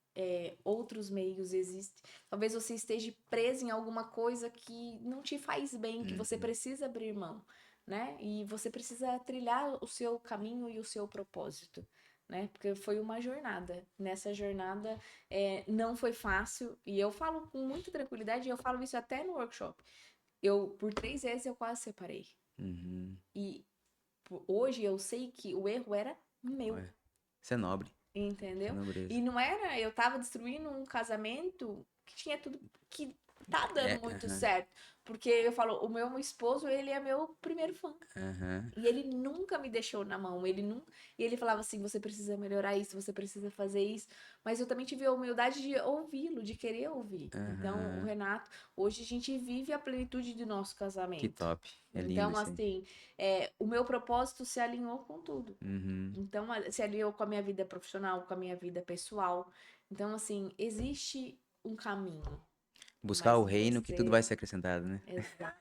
Speaker 2: outros meios, existe. Talvez você esteja preso em alguma coisa que não te faz bem, que você
Speaker 1: Uhum.
Speaker 2: precisa abrir mão, né? E você precisa trilhar o seu caminho e o seu propósito, né? Porque foi uma jornada. Nessa jornada não foi fácil, e eu falo com muita tranquilidade, e eu falo isso até no workshop. Por 3 vezes eu quase separei.
Speaker 1: Uhum.
Speaker 2: E hoje eu sei que o erro era meu.
Speaker 1: Olha, isso é nobre, isso é
Speaker 2: Entendeu?
Speaker 1: nobreza.
Speaker 2: E não era, eu tava destruindo um casamento que tinha tudo que tá dando muito
Speaker 1: Aham,
Speaker 2: certo. Porque eu falo, o meu esposo, ele é meu primeiro fã.
Speaker 1: aham.
Speaker 2: E ele nunca me deixou na mão. E ele falava assim: você precisa melhorar isso, você precisa fazer isso. Mas eu também tive a humildade de ouvi-lo, de querer ouvir. Então, o
Speaker 1: Aham.
Speaker 2: Renato, hoje a gente vive a plenitude do nosso
Speaker 1: Que
Speaker 2: casamento.
Speaker 1: top. É lindo
Speaker 2: Então,
Speaker 1: isso aí.
Speaker 2: assim, o meu propósito se alinhou com tudo.
Speaker 1: Uhum.
Speaker 2: Então, se alinhou com a minha vida profissional, com a minha vida pessoal. Então, assim, existe um caminho,
Speaker 1: Buscar
Speaker 2: mas
Speaker 1: o reino que tudo vai
Speaker 2: você,
Speaker 1: ser acrescentado, né?
Speaker 2: exato,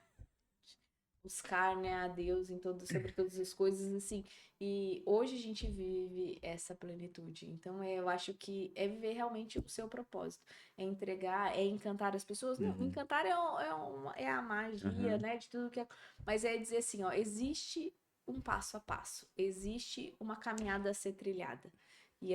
Speaker 2: buscar, né, a Deus sobre todas as coisas, assim. E hoje a gente vive essa plenitude. Então, eu acho que é viver realmente o seu propósito. É entregar, é encantar as pessoas. Não,
Speaker 1: Uhum.
Speaker 2: encantar é a magia,
Speaker 1: Aham.
Speaker 2: né, de tudo que é. Mas é dizer assim, ó, existe um passo a passo, existe uma caminhada a ser trilhada. E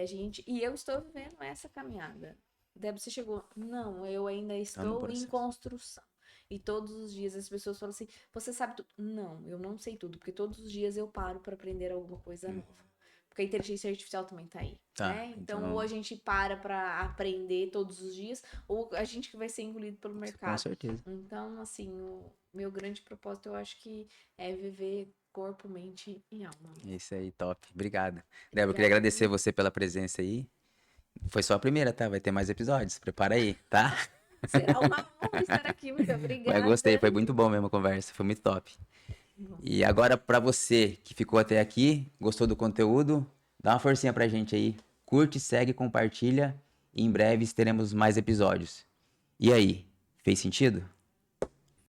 Speaker 2: eu estou vivendo essa caminhada. Débora, você chegou? Não, eu ainda
Speaker 1: Tá no
Speaker 2: estou em
Speaker 1: processo.
Speaker 2: construção. E todos os dias as pessoas falam assim: você sabe tudo? Não, eu não sei tudo, porque todos os dias eu paro para aprender alguma coisa
Speaker 1: Hum.
Speaker 2: nova. Porque a inteligência artificial também tá aí,
Speaker 1: Tá,
Speaker 2: né? Então, ou
Speaker 1: então,
Speaker 2: a gente para aprender todos os dias, ou a gente que vai ser engolido pelo
Speaker 1: com
Speaker 2: mercado.
Speaker 1: certeza.
Speaker 2: Então, assim, o meu grande propósito eu acho que é viver corpo, mente e alma.
Speaker 1: É isso aí, top. Obrigado. Débora, eu queria
Speaker 2: Obrigada por
Speaker 1: agradecer
Speaker 2: mim.
Speaker 1: você pela presença aí. Foi só a primeira, tá? Vai ter mais episódios. Prepara aí, tá?
Speaker 2: Será uma honra estar aqui. Muito
Speaker 1: Mas gostei,
Speaker 2: obrigada.
Speaker 1: foi muito bom mesmo a conversa, foi muito top. E agora, pra você que ficou até aqui, gostou do conteúdo, dá uma forcinha pra gente aí. Curte, segue, compartilha. E em breve teremos mais episódios. E aí, fez sentido?